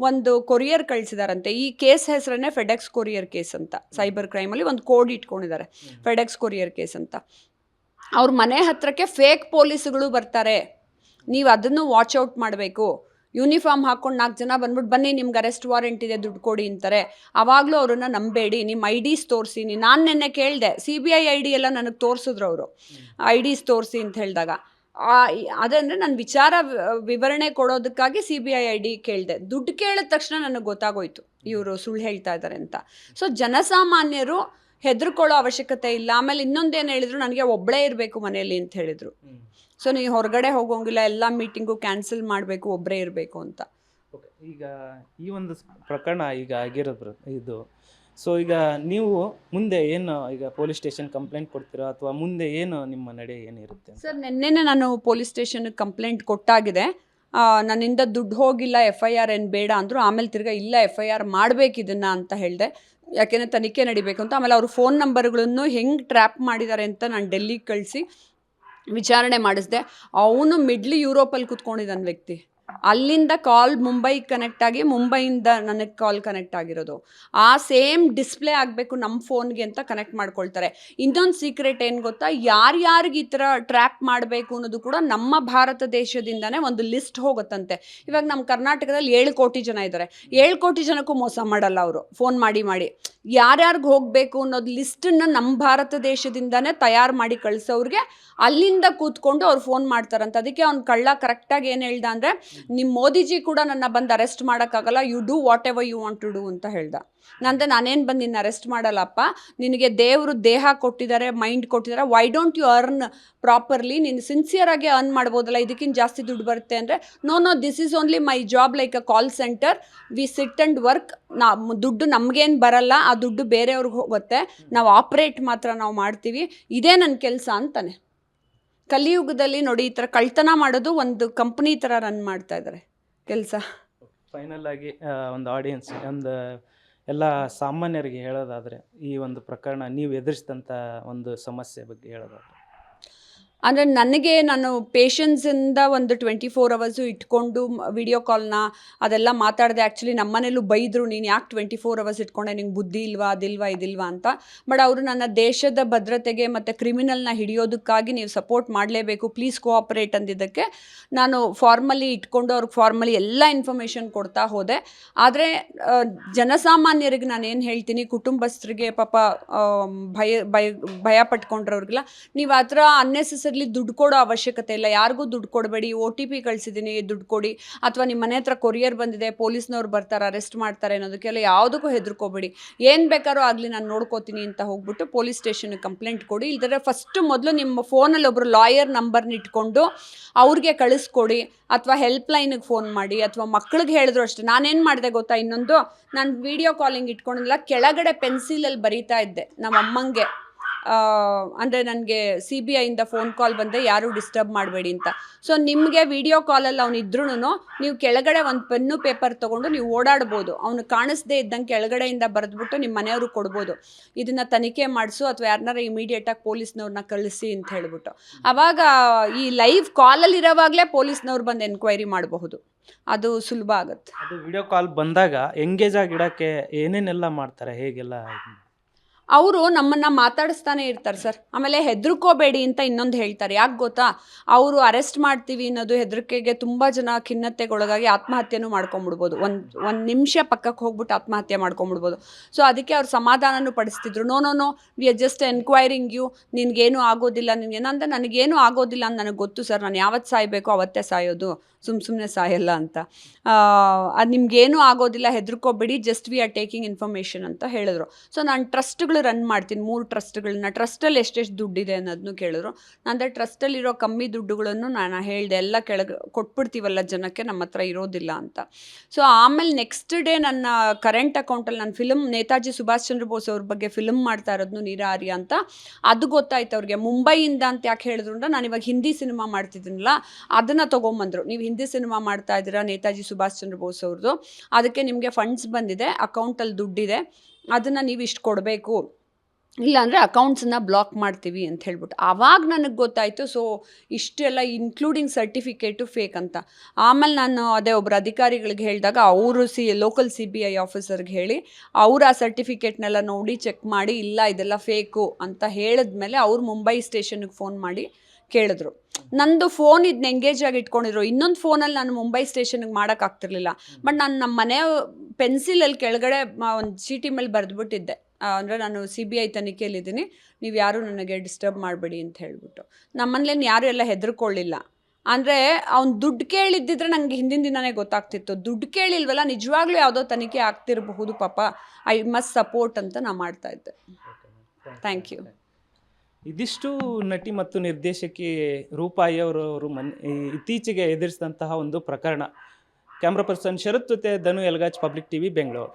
ಒಂದು ಕೊರಿಯರ್ ಕಳಿಸಿದಾರಂತೆ. ಈ ಕೇಸ್ ಹೆಸರನ್ನೇ ಫೆಡೆಕ್ಸ್ ಕೊರಿಯರ್ ಕೇಸ್ ಅಂತ. ಸೈಬರ್ ಕ್ರೈಮಲ್ಲಿ ಒಂದು ಕೋಡ್ ಇಟ್ಕೊಂಡಿದ್ದಾರೆ, ಫೆಡೆಕ್ಸ್ ಕೊರಿಯರ್ ಕೇಸ್ ಅಂತ. ಅವ್ರ ಮನೆ ಹತ್ರಕ್ಕೆ ಫೇಕ್ ಪೊಲೀಸ್ಗಳು ಬರ್ತಾರೆ. ನೀವು ಅದನ್ನು ವಾಚ್ ಔಟ್ ಮಾಡಬೇಕು. ಯೂನಿಫಾರ್ಮ್ ಹಾಕ್ಕೊಂಡು 4 ಜನ ಬಂದ್ಬಿಟ್ಟು ಬನ್ನಿ ನಿಮ್ಗೆ ಅರೆಸ್ಟ್ ವಾರೆಂಟ್ ಇದೆ ದುಡ್ಡು ಕೊಡಿ ಅಂತಾರೆ. ಆವಾಗಲೂ ಅವ್ರನ್ನ ನಂಬೇಡಿ. ನಿಮ್ಮ IDs ತೋರಿಸಿ. ನಾನು ನೆನ್ನೆ ಕೇಳಿದೆ, CBI ID ಎಲ್ಲ ನನಗೆ ತೋರಿಸಿದ್ರು ಅವರು, IDs ತೋರಿಸಿ ಅಂತ ಹೇಳಿದಾಗ. ಅದಂದರೆ ನನ್ನ ವಿಚಾರ ವಿವರಣೆ ಕೊಡೋದಕ್ಕಾಗಿ CBI ID ಕೇಳಿದೆ. ದುಡ್ಡು ಕೇಳಿದ ತಕ್ಷಣ ನನಗೆ ಗೊತ್ತಾಗೋಯ್ತು ಇವರು ಸುಳ್ಳು ಹೇಳ್ತಾ ಇದ್ದಾರೆ ಅಂತ. ಸೊ ಜನಸಾಮಾನ್ಯರು ಹೆದರ್ಕೊಳ್ಳೋ ಅವಶ್ಯಕತೆ ಇಲ್ಲ. ಆಮೇಲೆ ಇನ್ನೊಂದೇನು ಹೇಳಿದ್ರು, ನನಗೆ ಒಬ್ಬಳೇ ಇರಬೇಕು ಮನೆಯಲ್ಲಿ ಅಂತ ಹೇಳಿದರು. ಸೊ ನೀವು ಹೊರಗಡೆ ಹೋಗೋಂಗಿಲ್ಲ, ಎಲ್ಲ ಮೀಟಿಂಗು ಕ್ಯಾನ್ಸಲ್ ಮಾಡಬೇಕು, ಒಬ್ಬರೇ ಇರಬೇಕು ಅಂತ. ಓಕೆ, ಈಗ ಈ ಒಂದು ಪ್ರಕರಣ ಈಗ ಆಗಿರೋದು ಇದು. ಸೊ ಈಗ ನೀವು ಮುಂದೆ ಏನು, ಈಗ ಪೊಲೀಸ್ ಸ್ಟೇಷನ್ ಕಂಪ್ಲೇಂಟ್ ಕೊಡ್ತೀರಾ ಅಥವಾ ಮುಂದೆ ಏನು ನಿಮ್ಮ ನಡೆ ಏನಿರುತ್ತೆ? ಸರ್, ನೆನ್ನೆನೇ ನಾನು ಪೊಲೀಸ್ ಸ್ಟೇಷನ್ಗೆ ಕಂಪ್ಲೇಂಟ್ ಕೊಟ್ಟಾಗಿದೆ. ನನ್ನಿಂದ ದುಡ್ಡು ಹೋಗಿಲ್ಲ, FIR ಏನು ಬೇಡ ಅಂದರು. ಆಮೇಲೆ ತಿರ್ಗಾ ಇಲ್ಲ, FIR ಮಾಡಬೇಕಿದನ್ನು ಅಂತ ಹೇಳಿದೆ. ಯಾಕೆಂದರೆ ತನಿಖೆ ನಡಿಬೇಕು ಅಂತ. ಆಮೇಲೆ ಅವರು ಫೋನ್ ನಂಬರ್ಗಳನ್ನು ಹೆಂಗೆ ಟ್ರ್ಯಾಪ್ ಮಾಡಿದ್ದಾರೆ ಅಂತ ನಾನು ಡೆಲ್ಲಿಗೆ ಕಳಿಸಿ ವಿಚಾರಣೆ ಮಾಡಿಸಿದೆ. ಅವನು ಮಿಡ್ಲ್ ಯುರೋಪಲ್ಲಿ ಕೂತ್ಕೊಂಡಿದ್ದಾನೆ ವ್ಯಕ್ತಿ. ಅಲ್ಲಿಂದ ಕಾಲ್ ಮುಂಬೈಗೆ ಕನೆಕ್ಟ್ ಆಗಿ, ಮುಂಬೈಯಿಂದ ನನಗೆ ಕಾಲ್ ಕನೆಕ್ಟ್ ಆಗಿರೋದು. ಆ ಸೇಮ್ ಡಿಸ್ಪ್ಲೇ ಆಗಬೇಕು ನಮ್ಮ ಫೋನ್ಗೆ ಅಂತ ಕನೆಕ್ಟ್ ಮಾಡ್ಕೊಳ್ತಾರೆ. ಇನ್ನೊಂದು ಸೀಕ್ರೆಟ್ ಏನು ಗೊತ್ತಾ, ಯಾರ್ಯಾರಿಗೆ ಈ ಥರ ಟ್ರ್ಯಾಪ್ ಮಾಡಬೇಕು ಅನ್ನೋದು ಕೂಡ ನಮ್ಮ ಭಾರತ ದೇಶದಿಂದನೇ ಒಂದು ಲಿಸ್ಟ್ ಹೋಗುತ್ತಂತೆ. ಇವಾಗ ನಮ್ಮ ಕರ್ನಾಟಕದಲ್ಲಿ 7 ಕೋಟಿ ಜನ ಇದ್ದಾರೆ. 7 ಕೋಟಿ ಜನಕ್ಕೂ ಮೋಸ ಮಾಡಲ್ಲ ಅವರು. ಫೋನ್ ಮಾಡಿ ಯಾರ್ಯಾರಿಗೆ ಹೋಗಬೇಕು ಅನ್ನೋದು ಲಿಸ್ಟನ್ನು ನಮ್ಮ ಭಾರತ ದೇಶದಿಂದನೇ ತಯಾರು ಮಾಡಿ ಕಳಿಸೋರಿಗೆ ಅಲ್ಲಿಂದ ಕೂತ್ಕೊಂಡು ಅವ್ರು ಫೋನ್ ಮಾಡ್ತಾರಂತ. ಅದಕ್ಕೆ ಅವ್ನು ಕಳ್ಳ ಕರೆಕ್ಟಾಗಿ ಏನು ಹೇಳ್ದ ಅಂದರೆ, ನಿಮ್ಮ ಮೋದಿಜಿ ಕೂಡ ನನ್ನ ಬಂದು ಅರೆಸ್ಟ್ ಮಾಡೋಕ್ಕಾಗಲ್ಲ, you do whatever you want to do ಅಂತ ಹೇಳ್ದ. ನಾನೇನು ಬಂದು ನಿನ್ನ ಅರೆಸ್ಟ್ ಮಾಡಲ್ಲಪ್ಪ, ನಿನಗೆ ದೇವರು ದೇಹ ಕೊಟ್ಟಿದ್ದಾರೆ, ಮೈಂಡ್ ಕೊಟ್ಟಿದ್ದಾರೆ, why don't you earn properly, ನೀನು ಸಿನ್ಸಿಯರಾಗಿ ಅರ್ನ್ ಮಾಡ್ಬೋದಲ್ಲ, ಇದಕ್ಕಿಂತ ಜಾಸ್ತಿ ದುಡ್ಡು ಬರುತ್ತೆ ಅಂದರೆ, no this is only my job like a call centre, we sit and work. ದುಡ್ಡು ನಮಗೇನು ಬರಲ್ಲ, ಆ ದುಡ್ಡು ಬೇರೆಯವ್ರಿಗೆ ಹೋಗುತ್ತೆ, ನಾವು ಆಪ್ರೇಟ್ ಮಾತ್ರ ನಾವು ಮಾಡ್ತೀವಿ, ಇದೇ ನನ್ನ ಕೆಲಸ ಅಂತಾನೆ. ಕಲಿಯುಗದಲ್ಲಿ ನೋಡಿ, ಈ ಥರ ಕಳ್ತನ ಮಾಡೋದು ಒಂದು ಕಂಪ್ನಿ ಥರ ರನ್ ಮಾಡ್ತಾ ಇದ್ದಾರೆ ಕೆಲಸ. ಫೈನಲ್ ಆಗಿ ಒಂದು ಆಡಿಯನ್ಸ್, ಒಂದು ಎಲ್ಲ ಸಾಮಾನ್ಯರಿಗೆ ಹೇಳೋದಾದರೆ, ಈ ಒಂದು ಪ್ರಕರಣ ನೀವು ಎದುರಿಸಿದಂಥ ಒಂದು ಸಮಸ್ಯೆ ಬಗ್ಗೆ ಹೇಳೋದಾದರೆ? ಅಂದರೆ ನನಗೆ, ನಾನು ಪೇಷನ್ಸಿಂದ ಒಂದು 24 hours ಇಟ್ಕೊಂಡು ವಿಡಿಯೋ ಕಾಲ್ನ ಅದೆಲ್ಲ ಮಾತಾಡಿದೆ. ಆ್ಯಕ್ಚುಲಿ ನಮ್ಮ ಮನೇಲೂ ಬೈದರು, ನೀನು ಯಾಕೆ 24 hours ಇಟ್ಕೊಂಡೆ, ನಿಂಗೆ ಬುದ್ಧಿ ಇಲ್ವಾ, ಇದಿಲ್ವಾ ಅಂತ. ಬಟ್ ಅವರು ನನ್ನ ದೇಶದ ಭದ್ರತೆಗೆ ಮತ್ತು ಕ್ರಿಮಿನಲ್ನ ಹಿಡಿಯೋದಕ್ಕಾಗಿ ನೀವು ಸಪೋರ್ಟ್ ಮಾಡಲೇಬೇಕು, ಪ್ಲೀಸ್ ಕೋಆಪ್ರೇಟ್ ಅಂದಿದ್ದಕ್ಕೆ ನಾನು ಫಾರ್ಮಲಿ ಇಟ್ಕೊಂಡು ಅವ್ರಿಗೆ ಫಾರ್ಮಲಿ ಎಲ್ಲ ಇನ್ಫಾರ್ಮೇಷನ್ ಕೊಡ್ತಾ ಹೋದೆ. ಆದರೆ ಜನಸಾಮಾನ್ಯರಿಗೆ ನಾನು ಏನು ಹೇಳ್ತೀನಿ, ಕುಟುಂಬಸ್ಥರಿಗೆ ಪಾಪ ಭಯ ಪಟ್ಕೊಂಡ್ರವ್ರಿಗೆಲ್ಲ, ನೀವು ಆ ಥರ ಅನ್ನೆಸೆಸರಿ ದುಡ್ಡು ಕೊಡೋ ಅವಶ್ಯಕತೆ ಇಲ್ಲ. ಯಾರಿಗೂ ದುಡ್ಡು ಕೊಡಬೇಡಿ. OTP ಕಳಿಸಿದ್ದೀನಿ, ದುಡ್ಡು ಕೊಡಿ, ಅಥವಾ ನಿಮ್ಮ ಮನೆ ಹತ್ರ ಕೊರಿಯರ್ ಬಂದಿದೆ, ಪೊಲೀಸ್ನವ್ರು ಬರ್ತಾರೆ, ಅರೆಸ್ಟ್ ಮಾಡ್ತಾರೆ ಅನ್ನೋದಕ್ಕೆಲ್ಲ ಯಾವುದಕ್ಕೂ ಹೆದರ್ಕೋಬೇಡಿ. ಏನು ಬೇಕಾದ್ರೂ ಆಗಲಿ ನಾನು ನೋಡ್ಕೋತೀನಿ ಅಂತ ಹೋಗ್ಬಿಟ್ಟು ಪೊಲೀಸ್ ಸ್ಟೇಷನ್ಗೆ ಕಂಪ್ಲೇಂಟ್ ಕೊಡಿ. ಇಲ್ದರೆ ಫಸ್ಟು ಮೊದಲು ನಿಮ್ಮ ಫೋನಲ್ಲಿ ಒಬ್ಬರು ಲಾಯರ್ ನಂಬರ್ನ ಇಟ್ಕೊಂಡು ಅವ್ರಿಗೆ ಕಳಿಸ್ಕೊಡಿ, ಅಥವಾ ಹೆಲ್ಪ್ಲೈನಿಗೆ ಫೋನ್ ಮಾಡಿ, ಅಥವಾ ಮಕ್ಳಿಗೆ ಹೇಳಿದ್ರು ಅಷ್ಟೇ. ನಾನೇನು ಮಾಡಿದೆ ಗೊತ್ತಾ, ಇನ್ನೊಂದು, ನಾನು ವೀಡಿಯೋ ಕಾಲಿಂಗ್ ಇಟ್ಕೊಂಡಿಲ್ಲ, ಕೆಳಗಡೆ ಪೆನ್ಸಿಲಲ್ಲಿ ಬರೀತಾ ಇದ್ದೆ ನಮ್ಮ ಅಮ್ಮಂಗೆ, ಅಂದರೆ ನನಗೆ CBI ಇಂದ ಫೋನ್ ಕಾಲ್ ಬಂದರೆ ಯಾರೂ ಡಿಸ್ಟರ್ಬ್ ಮಾಡಬೇಡಿ ಅಂತ. ಸೊ ನಿಮಗೆ ವಿಡಿಯೋ ಕಾಲಲ್ಲಿ ಅವ್ನು ಇದ್ರೂ ನೀವು ಕೆಳಗಡೆ ಒಂದು ಪೆನ್ನು ಪೇಪರ್ ತೊಗೊಂಡು ನೀವು ಓಡಾಡ್ಬೋದು. ಅವನು ಕಾಣಿಸ್ದೇ ಇದ್ದಂಗೆ ಕೆಳಗಡೆಯಿಂದ ಬರೆದ್ಬಿಟ್ಟು ನಿಮ್ಮ ಮನೆಯವ್ರಿಗೆ ಕೊಡ್ಬೋದು, ಇದನ್ನು ತನಿಖೆ ಮಾಡಿಸು ಅಥವಾ ಯಾರನ್ನಾರ ಇಮಿಡಿಯೇಟಾಗಿ ಪೊಲೀಸ್ನವ್ರನ್ನ ಕಳಿಸಿ ಅಂತ ಹೇಳ್ಬಿಟ್ಟು. ಆವಾಗ ಈ ಲೈವ್ ಕಾಲಲ್ಲಿರೋವಾಗಲೇ ಪೊಲೀಸ್ನವ್ರು ಬಂದು ಎನ್ಕ್ವೈರಿ ಮಾಡಬಹುದು, ಅದು ಸುಲಭ ಆಗುತ್ತೆ. ಅದು ವಿಡಿಯೋ ಕಾಲ್ ಬಂದಾಗ ಎಂಗೇಜ್ ಆಗಿಡೋಕ್ಕೆ ಏನೇನೆಲ್ಲ ಮಾಡ್ತಾರೆ, ಹೇಗೆಲ್ಲ? ಅವರು ನಮ್ಮನ್ನು ಮಾತಾಡಿಸ್ತಾನೆ ಇರ್ತಾರೆ ಸರ್. ಆಮೇಲೆ ಹೆದರ್ಕೋಬೇಡಿ ಅಂತ ಇನ್ನೊಂದು ಹೇಳ್ತಾರೆ. ಯಾಕೆ ಗೊತ್ತಾ, ಅವರು ಅರೆಸ್ಟ್ ಮಾಡ್ತೀವಿ ಅನ್ನೋದು ಹೆದರಿಕೆಗೆ ತುಂಬ ಜನ ಖಿನ್ನತೆಗೊಳಗಾಗಿ ಆತ್ಮಹತ್ಯೆನೂ ಮಾಡ್ಕೊಂಬಿಡ್ಬೋದು. ಒಂದು ನಿಮಿಷ ಪಕ್ಕಕ್ಕೆ ಹೋಗ್ಬಿಟ್ಟು ಆತ್ಮಹತ್ಯೆ ಮಾಡ್ಕೊಂಬಿಡ್ಬೋದು. ಸೊ ಅದಕ್ಕೆ ಅವ್ರು ಸಮಾಧಾನನೂ ಪಡಿಸ್ತಿದ್ರು. No we are just enquiring you, ನಿನಗೇನು ಆಗೋದಿಲ್ಲ, ಏನಂದ್ರೆ ನನಗೇನು ಆಗೋದಿಲ್ಲ ಅಂತ ನನಗೆ ಗೊತ್ತು ಸರ್, ನಾನು ಯಾವತ್ತು ಸಾಯಬೇಕೋ ಅವತ್ತೇ ಸಾಯೋದು, ಸುಮ್ಮನೆ ಸಾಯಲ್ಲ ಅಂತ. ಅದು ನಿಮ್ಗೇನೂ ಆಗೋದಿಲ್ಲ, ಹೆದರ್ಕೋಬೇಡಿ, just we are taking information ಅಂತ ಹೇಳಿದ್ರು. ಸೊ ನಾನು ಟ್ರಸ್ಟ್ಗಳು ರನ್ ಮಾಡ್ತೀನಿ, 3 ಟ್ರಸ್ಟ್ಗಳನ್ನ. ಟ್ರಸ್ಟಲ್ಲಿ ಎಷ್ಟೆಷ್ಟು ದುಡ್ಡಿದೆ ಅನ್ನೋದನ್ನು ಕೇಳಿದ್ರು. ನಂತರ ಟ್ರಸ್ಟಲ್ಲಿರೋ ಕಮ್ಮಿ ದುಡ್ಡುಗಳನ್ನು ನಾನು ಹೇಳಿದೆ, ಎಲ್ಲ ಕೆಳಗೆ ಕೊಟ್ಬಿಡ್ತೀವಲ್ಲ ಜನಕ್ಕೆ, ನಮ್ಮ ಹತ್ರ ಇರೋದಿಲ್ಲ ಅಂತ. ಸೊ ಆಮೇಲೆ ನೆಕ್ಸ್ಟ್ ಡೇ ನನ್ನ ಕರೆಂಟ್ ಅಕೌಂಟಲ್ಲಿ ನಾನು ಫಿಲಮ್ ನೇತಾಜಿ ಸುಭಾಷ್ ಚಂದ್ರ ಬೋಸ್ ಅವ್ರ ಬಗ್ಗೆ ಫಿಲಮ್ ಮಾಡ್ತಾ ಇರೋದು ನೀರಾರಿ ಅಂತ, ಅದು ಗೊತ್ತಾಯ್ತು ಅವ್ರಿಗೆ. ಮುಂಬೈಯಿಂದ ಅಂತ ಯಾಕೆ ಹೇಳಿದ್ರು ಅಂದ್ರೆ, ನಾನು ಇವಾಗ ಹಿಂದಿ ಸಿನಿಮಾ ಮಾಡ್ತಿದ್ದೀನಲ್ಲ ಅದನ್ನು ತೊಗೊಂಬಂದರು. ನೀವು ಹಿಂದಿ ಸಿನಿಮಾ ಮಾಡ್ತಾ ಇದ್ದೀರಾ ನೇತಾಜಿ ಸುಭಾಷ್ ಚಂದ್ರ ಬೋಸ್ ಅವ್ರದ್ದು, ಅದಕ್ಕೆ ನಿಮಗೆ ಫಂಡ್ಸ್ ಬಂದಿದೆ, ಅಕೌಂಟಲ್ಲಿ ದುಡ್ಡಿದೆ, ಅದನ್ನು ನೀವು ಇಷ್ಟು ಕೊಡಬೇಕು, ಇಲ್ಲಾಂದರೆ ಅಕೌಂಟ್ಸನ್ನ ಬ್ಲಾಕ್ ಮಾಡ್ತೀವಿ ಅಂತ ಹೇಳ್ಬಿಟ್ಟು. ಆವಾಗ ನನಗೆ ಗೊತ್ತಾಯಿತು, ಸೊ ಇಷ್ಟೆಲ್ಲ ಇನ್ಕ್ಲೂಡಿಂಗ್ ಸರ್ಟಿಫಿಕೇಟು ಫೇಕ್ ಅಂತ. ಆಮೇಲೆ ನಾನು ಅದೇ ಒಬ್ಬರು ಅಧಿಕಾರಿಗಳಿಗೆ ಹೇಳಿದಾಗ ಅವರು ಲೋಕಲ್ CBI ಆಫೀಸರ್ಗೆ ಹೇಳಿ ಅವರು ಆ ಸರ್ಟಿಫಿಕೇಟ್ನೆಲ್ಲ ನೋಡಿ ಚೆಕ್ ಮಾಡಿ, ಇಲ್ಲ ಇದೆಲ್ಲ ಫೇಕು ಅಂತ ಹೇಳಿದ್ಮೇಲೆ ಅವ್ರು ಮುಂಬೈ ಸ್ಟೇಷನ್ಗೆ ಫೋನ್ ಮಾಡಿ ಕೇಳಿದ್ರು. ನಂದು ಫೋನ್ ಇದನ್ನ ಎಂಗೇಜ್ ಆಗಿ ಇಟ್ಕೊಂಡಿದ್ರು. ಇನ್ನೊಂದು ಫೋನಲ್ಲಿ ನಾನು ಮುಂಬೈ ಸ್ಟೇಷನ್ಗೆ ಮಾಡೋಕ್ಕಾಗ್ತಿರ್ಲಿಲ್ಲ. ಬಟ್ ನಾನು ನಮ್ಮ ಮನೆ ಪೆನ್ಸಿಲಲ್ಲಿ ಕೆಳಗಡೆ ಒಂದು ಚೀಟಿ ಮೇಲೆ ಬರೆದ್ಬಿಟ್ಟಿದ್ದೆ, ಅಂದರೆ ನಾನು CBI ತನಿಖೆಯಲ್ಲಿದ್ದೀನಿ, ನೀವು ಯಾರೂ ನನಗೆ ಡಿಸ್ಟರ್ಬ್ ಮಾಡಬೇಡಿ ಅಂತ ಹೇಳಿಬಿಟ್ಟು. ನಮ್ಮನೇಲಿ ಯಾರೂ ಎಲ್ಲ ಹೆದರ್ಕೊಳ್ಳಿಲ್ಲ. ಅಂದರೆ ಅವ್ನು ದುಡ್ಡು ಕೇಳಿದ್ದಿದ್ರೆ ನನಗೆ ಹಿಂದಿನ ದಿನವೇ ಗೊತ್ತಾಗ್ತಿತ್ತು. ದುಡ್ಡು ಕೇಳಿಲ್ವಲ್ಲ, ನಿಜವಾಗ್ಲೂ ಯಾವುದೋ ತನಿಖೆ ಆಗ್ತಿರಬಹುದು ಪಾಪ, ಐ ಮಸ್ಟ್ ಸಪೋರ್ಟ್ ಅಂತ ನಾನು ಮಾಡ್ತಾಯಿದ್ದೆ. Thank you. ಇದಿಷ್ಟು ನಟಿ ಮತ್ತು ನಿರ್ದೇಶಕಿ ರೂಪಾಯಿ ಅವರು ಇತ್ತೀಚೆಗೆ ಎದುರಿಸಿದಂತಹ ಒಂದು ಪ್ರಕರಣ. ಕ್ಯಾಮ್ರಾ ಪರ್ಸನ್ ಶರತ್ ಜೊತೆ ಧನು ಎಲ್ಗಾಜ್, ಪಬ್ಲಿಕ್ TV, ಬೆಂಗಳೂರು.